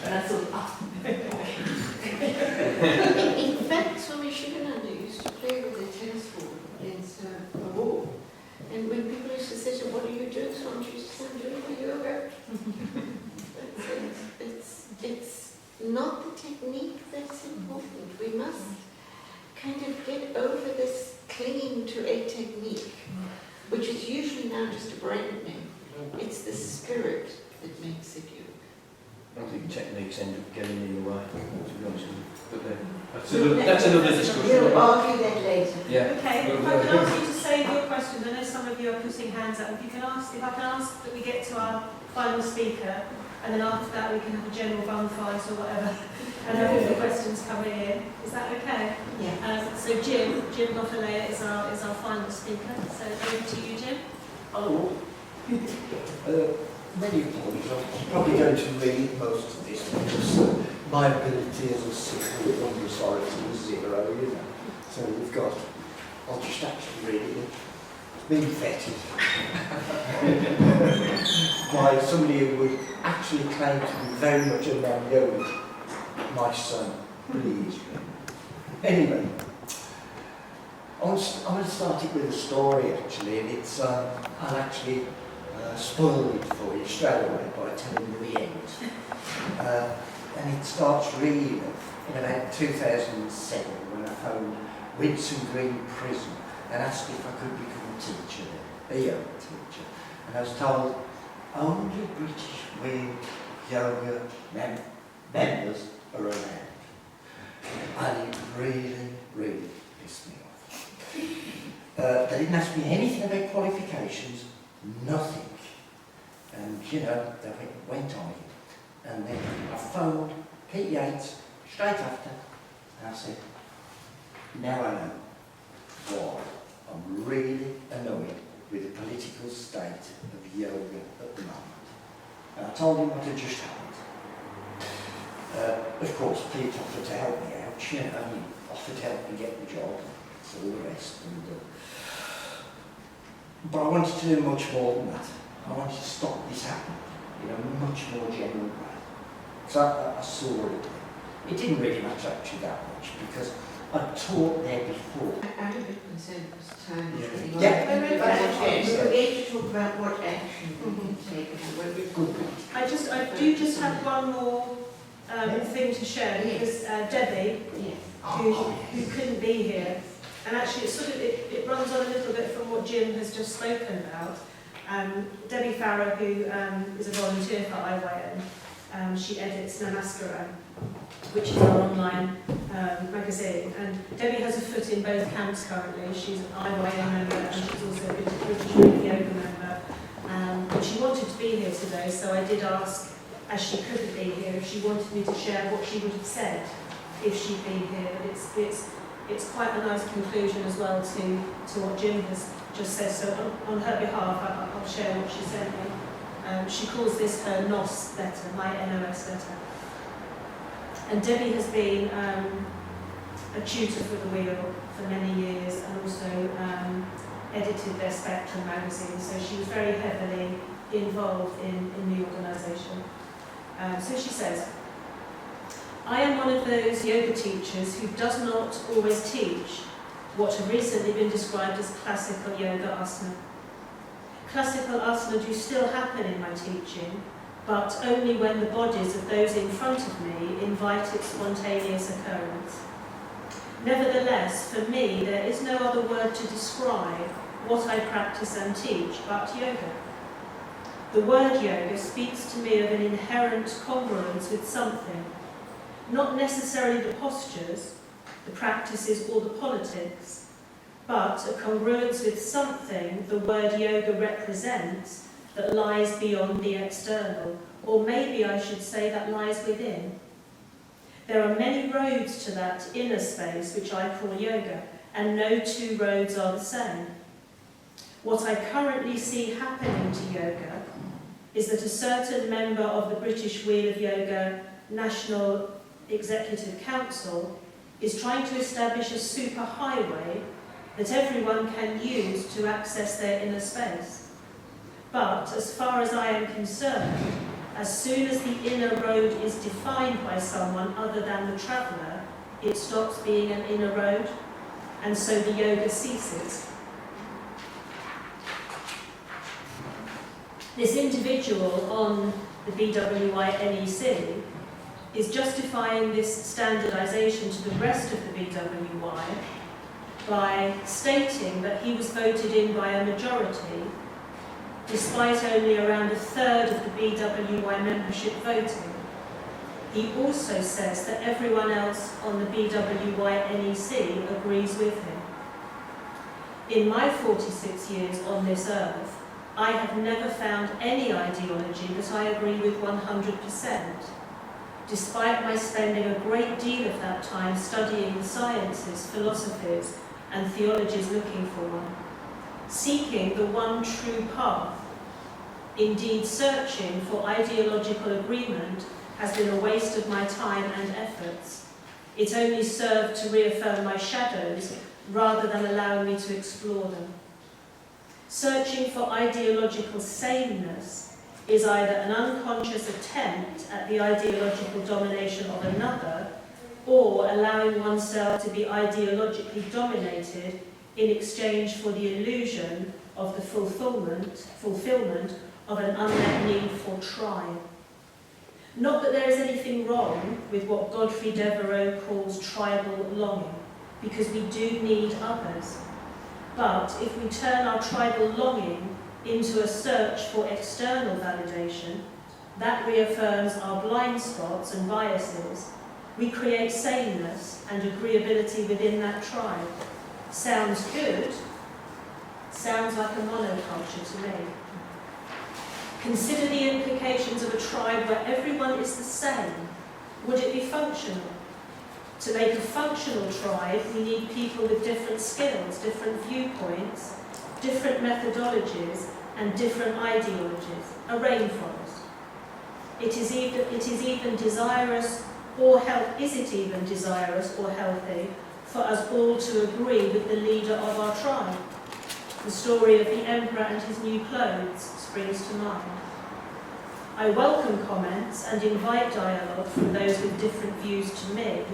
S8: And I thought,
S4: In fact, Swami Ambikananda used to play with a tennis ball against a wall. And when people used to say to him, "What are you doing?" Swami used to say, "I'm doing my yoga." It's not the technique that's important. We must kind of get over this clinging to a technique, which is usually now just a brand name. It's the spirit that makes it yoga.
S18: I think techniques end up getting in the way, to be honest with you. But then,
S2: that's another discussion.
S4: We'll argue that later.
S2: Yeah.
S1: Okay, if I can ask you to save your questions, I know some of you are putting hands up. If I can ask that we get to our final speaker, and then after that we can have a general bonfire or whatever, and have all the questions coming in. Is that okay?
S4: Yeah.
S1: So Jim Gough Alaya is our final speaker. So over to you, Jim.
S18: hello. Many apologies. I'm probably going to read most of this because my ability as a single number authority is 0, So we've got, I'll just actually read it. It's been vetted by somebody who would actually claim to be very much a non-yogi, my son, please. Anyway, I'm going to start it with a story actually, and it's, I'll actually spoil it for you straight away by telling you the end. And it starts really in about 2007 when I phoned Winson Green Prison and asked if I could become a teacher there, a yoga teacher. And I was told only British Wing yoga members are allowed. And it really, really pissed me off. They didn't ask me anything about qualifications, nothing. And they went on it. And then I phoned Peter Yates straight after, and I said, now I know why I'm really annoyed with the political state of yoga at the moment. And I told him what had just happened. Of course, Pete offered to help me out, he offered to help me get the job, and all the rest. But I wanted to do much more than that. I wanted to stop this happening in a much more general way. So I saw it. It didn't really matter actually that much because I taught there before.
S4: I'm a bit concerned because time is running
S18: Yeah.
S4: We're going to talk about what action we can take and what we could.
S1: I do just have one more thing to share because Debbie, who couldn't be here, and actually it runs on a little bit from what Jim has just spoken about. Debbie Farrer, who is a volunteer for IYN, she edits Namaskaram, which is our online magazine. And Debbie has a foot in both camps currently. She's an IYN member and she's also a British Yoga member. But she wanted to be here today, so I did ask, as she couldn't be here, if she wanted me to share what she would have said if she'd been here. But it's quite a nice conclusion as well to what Jim has just said. So on her behalf, I'll share what she sent me. She calls this her NOS letter, my NOS letter. And Debbie has been a tutor for the Wheel for many years, and also edited their Spectrum magazine, so she was very heavily involved in the organisation. So she says, I am one of those yoga teachers who does not always teach what have recently been described as classical yoga asana. Classical asana do still happen in my teaching, but only when the bodies of those in front of me invite its spontaneous occurrence. Nevertheless, for me, there is no other word to describe what I practice and teach but yoga. The word yoga speaks to me of an inherent congruence with something, not necessarily the postures, the practices or the politics, but a congruence with something the word yoga represents that lies beyond the external, or maybe I should say that lies within. There are many roads to that inner space which I call yoga, and no two roads are the same. What I currently see happening to yoga is that a certain member of the British Wheel of Yoga National Executive Council is trying to establish a superhighway that everyone can use to access their inner space. But as far as I am concerned, as soon as the inner road is defined by someone other than the traveller, it stops being an inner road, and so the yoga ceases. This individual on the BWY NEC is justifying this standardisation to the rest of the BWY by stating that he was voted in by a majority despite only around a third of the BWY membership voting. He also says that everyone else on the BWY NEC agrees with him. In my 46 years on this earth, I have never found any ideology that I agree with 100%, despite my spending a great deal of that time studying the sciences, philosophies, and theologies looking for one, seeking the one true path. Indeed, searching for ideological agreement has been a waste of my time and efforts. It only served to reaffirm my shadows rather than allowing me to explore them. Searching for ideological sameness is either an unconscious attempt at the ideological domination of another, or allowing oneself to be ideologically dominated in exchange for the illusion of the fulfillment of an unmet need for tribe. Not that there is anything wrong with what Godfrey Devereux calls tribal longing, because we do need others. But if we turn our tribal longing into a search for external validation, that reaffirms our blind spots and biases. We create sameness and agreeability within that tribe. Sounds good. Sounds like a monoculture to me. Consider the implications of a tribe where everyone is the same. Would it be functional? To make a functional tribe, we need people with different skills, different viewpoints, different methodologies, and different ideologies. A rainforest. Is it even desirous or healthy for us all to agree with the leader of our tribe? The story of the emperor and his new clothes springs to mind. I welcome comments and invite dialogue from those with different views to me,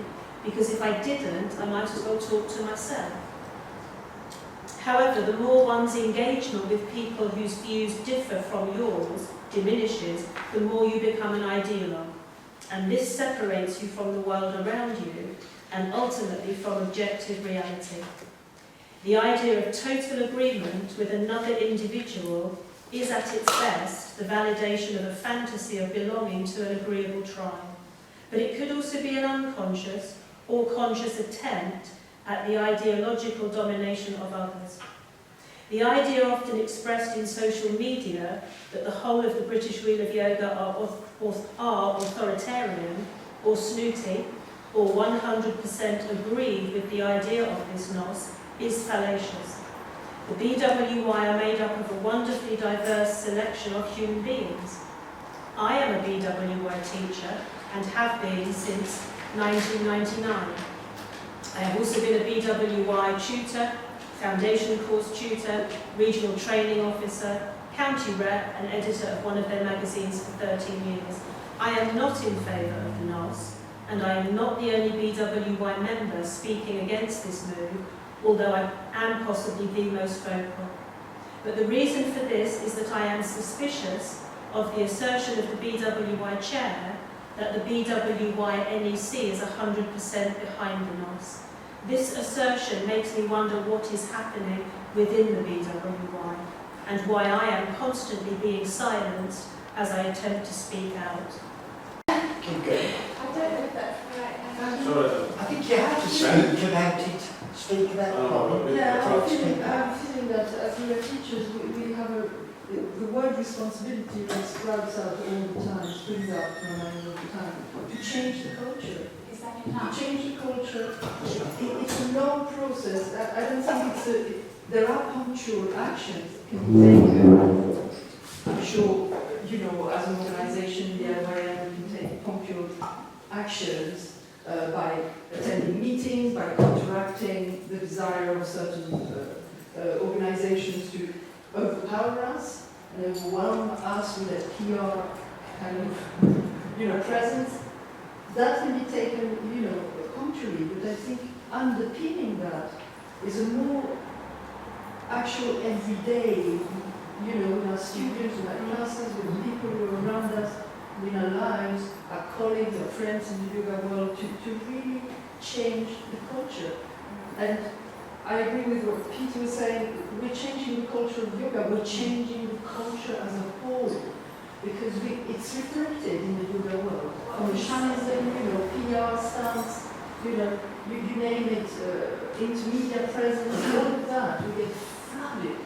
S1: because if I didn't, I might as well talk to myself. However, the more one's engagement with people whose views differ from yours diminishes, the more you become an ideologue. And this separates you from the world around you, and ultimately from objective reality. The idea of total agreement with another individual is at its best the validation of a fantasy of belonging to an agreeable tribe. But it could also be an unconscious or conscious attempt at the ideological domination of others. The idea often expressed in social media that the whole of the British Wheel of Yoga are authoritarian or snooty or 100% agree with the idea of this NOS is fallacious. The BWY are made up of a wonderfully diverse selection of human beings. I am a BWY teacher and have been since 1999. I have also been a BWY tutor, foundation course tutor, regional training officer, county rep and editor of one of their magazines for 13 years. I am not in favour of the NOS, and I am not the only BWY member speaking against this move, although I am possibly the most vocal. But the reason for this is that I am suspicious of the assertion of the BWY chair that the BWY NEC is 100% behind the NOS. This assertion makes me wonder what is happening within the BWY and why I am constantly being silenced as I attempt to speak out.
S18: Keep going.
S11: I don't know if that's correct.
S12: Sorry.
S18: I think you have to speak about it. Speak about the problem.
S8: Yeah, I'm feeling that as we are teachers, we have the word responsibility sprouts out all the time, springs out from our mind all the time, to change the culture.
S11: Is that enough?
S8: To change the culture, it's a long process. I don't think there are punctual actions that can be taken. I'm sure, as an organization, the YogaAcharya can take punctual actions by attending meetings, by counteracting the desire of certain organizations to overpower us and overwhelm us with a PR kind of, presence. That can be taken, punctually, but I think underpinning that is a more actual everyday, with our students, with our classes, with the people who are around us, in our lives, our colleagues, our friends in the yoga world, to really change the culture. And I agree with what Peter was saying, we're changing the culture of yoga, we're changing the culture as a whole, because it's reflected in the yoga world. From shamanism, PR stance, you name it, intermedia presence, all of that, we get flooded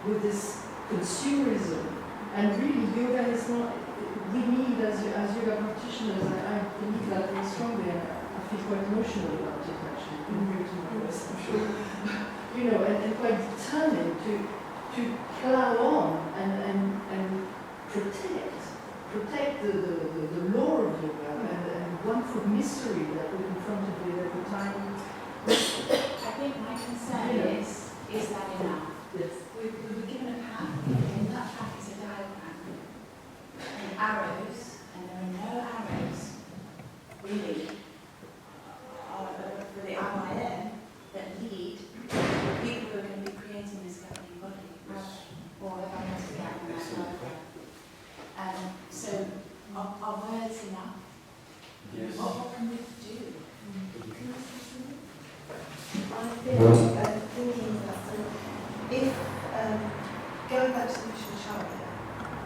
S8: with this consumerism. And really, yoga is not, we need, as yoga practitioners, I believe that very strongly, and I feel quite emotional about it, actually. I'm sure. And quite determined to plow on and protect the lore of yoga and wonderful mystery that we're confronted with at the time.
S11: I think my concern is that enough?
S8: Yes.
S11: We were given a path, and that path is a diagram. And arrows, and there are no arrows, really, for the IYM that lead people who are going to be creating this governing body, or if I want to get on that diagram. So, are words enough?
S10: Yes.
S11: What can we do?
S13: I've been thinking that if, going back to YogaAcharya,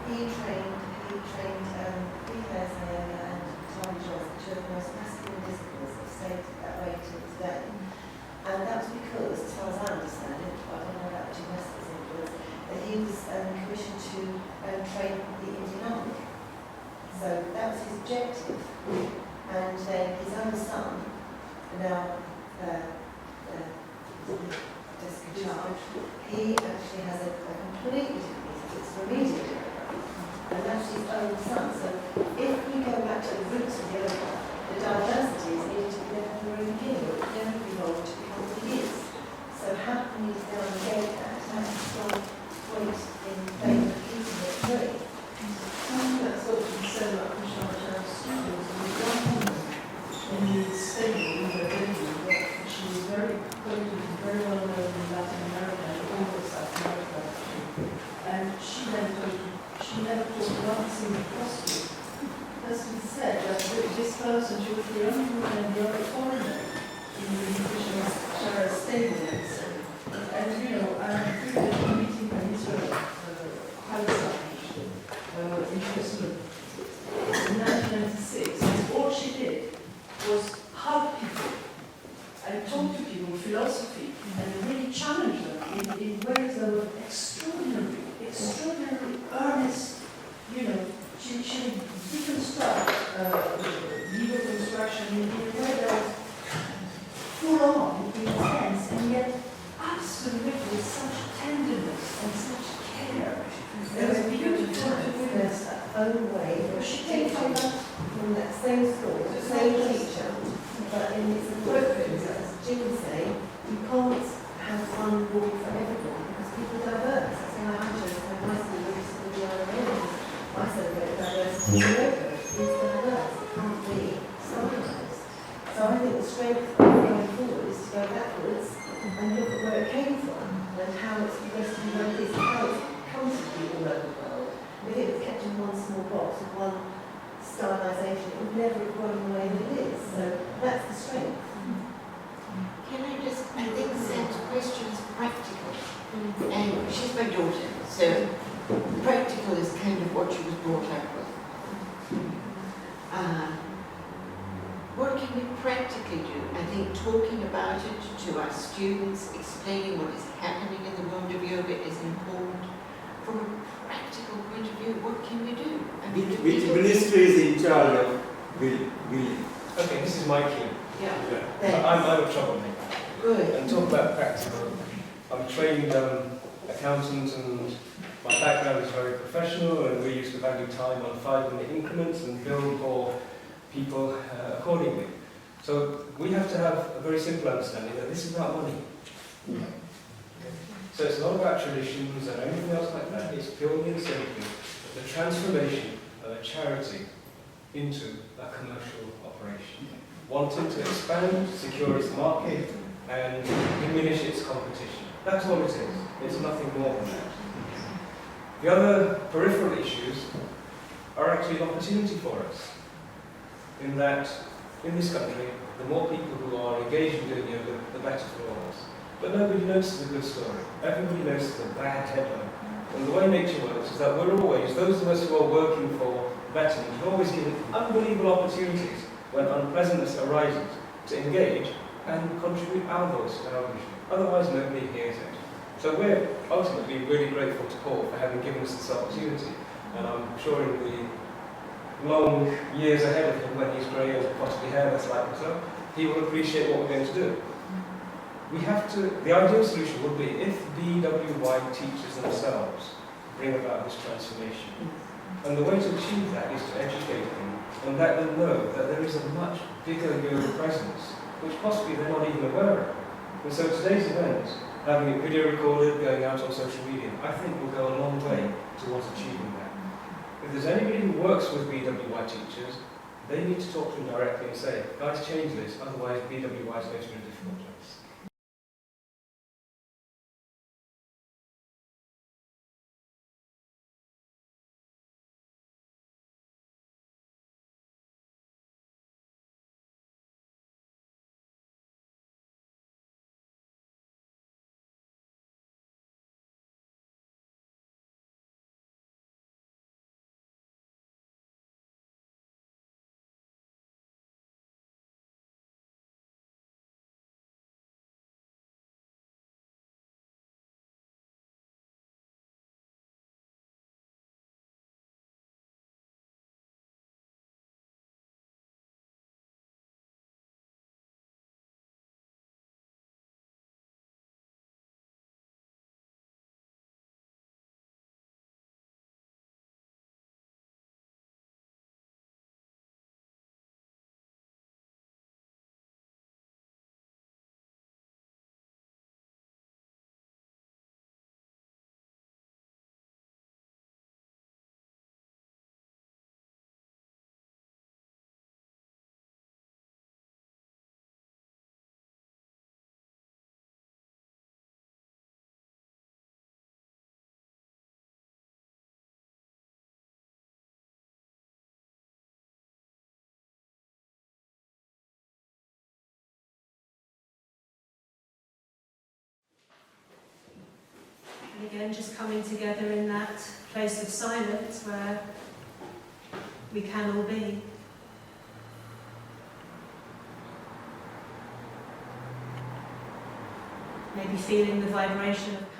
S13: he trained Peter Yates and two of the most masculine disciplines of state that way to today. And that was because, as far as I understand it, but I don't know about Jim Gough influence, that he was commissioned to train the Indian Army. So that was his objective. And his own son, now he actually has a completely different method. It's remedial yoga, and that's his own son. So if we go back to the roots of yoga, the diversity is needed to be there from the very beginning, but it never evolved to become what it is. So how can we now negate that? That's a strong point in favour of keeping it free.
S8: That's what you said about Krishnamacharya's students. In the stable, in the venue, that she was very quoted, very well known in Latin America and all of South America, actually. And she never taught one single prostitute. As we said, that this person, she was the only woman and the only foreigner in the Krishnamacharya stable, let's say. And I'm included in a meeting in Israel, Halifax, in Jerusalem, in 1996. And all she did was hug people and talk to people with philosophy and really challenge them in ways that were extraordinarily earnest. She would deconstruct legal construction
S19: instruction in a way that was full on, intense, and yet absolutely with such tenderness and such care. It was beautiful to witness that.
S13: Own way, but she came from that same school, the same teacher, but in its appropriateness, as Jim say, you can't have one rule for everyone because people are diverse. That's why I chose my school used to be I celebrate diversity in yoga. It's diverse, it can't be standardised. So I think the strength of going forward is to go backwards and look at where it came from and how it's progressed to be where it is, and how it's come to be all over the world. If it was kept in one small box with one stylisation, it would never have grown the way that it is. So that's the strength.
S4: Can I just, I think Sam's question is practical. And she's my daughter, so practical is kind of what she was brought up with. What can we practically do? I think talking about it to our students, explaining what is happening in the world of yoga is important. From a practical point of view, what can we do? I mean,
S10: Which ministry is in charge of billing?
S20: Okay, this is my cue.
S4: Yeah.
S20: I'm a troublemaker.
S4: Good.
S20: And talk about practical. I'm a trained accountant, and my background is very professional, and we used to value time on 5-minute increments and bill for people accordingly. So we have to have a very simple understanding that this is about money. So it's not about traditions and anything else like that. It's purely and simply the transformation of a charity into a commercial operation, wanting to expand, secure its market, and diminish its competition. That's all it is. It's nothing more than that. The other peripheral issues are actually an opportunity for us, in that in this country, the more people who are engaged in doing yoga, the better for us. But nobody notices the good story. Everybody notices the bad headline. And the way nature works is that we're always, those of us who are working for betterment, are always given unbelievable opportunities when unpleasantness arises to engage and contribute our voice to our vision. Otherwise, nobody hears it. So we're ultimately really grateful to Paul for having given us this opportunity. And I'm sure in the long years ahead of him, when he's grey and possibly hairless like himself, he will appreciate what we're going to do. We have to, the ideal solution would be if BWY teachers themselves bring about this transformation. And the way to achieve that is to educate them and let them know that there is a much bigger yoga presence, which possibly they're not even aware of. And so today's event, having it video recorded, going out on social media, I think will go a long way towards achieving that. If there's anybody who works with BWY teachers, they need to talk to them directly and say, guys, change this, otherwise BWY is going to be in a difficult place.
S1: And again, just coming together in that place of silence where we can all be. Maybe feeling the vibration of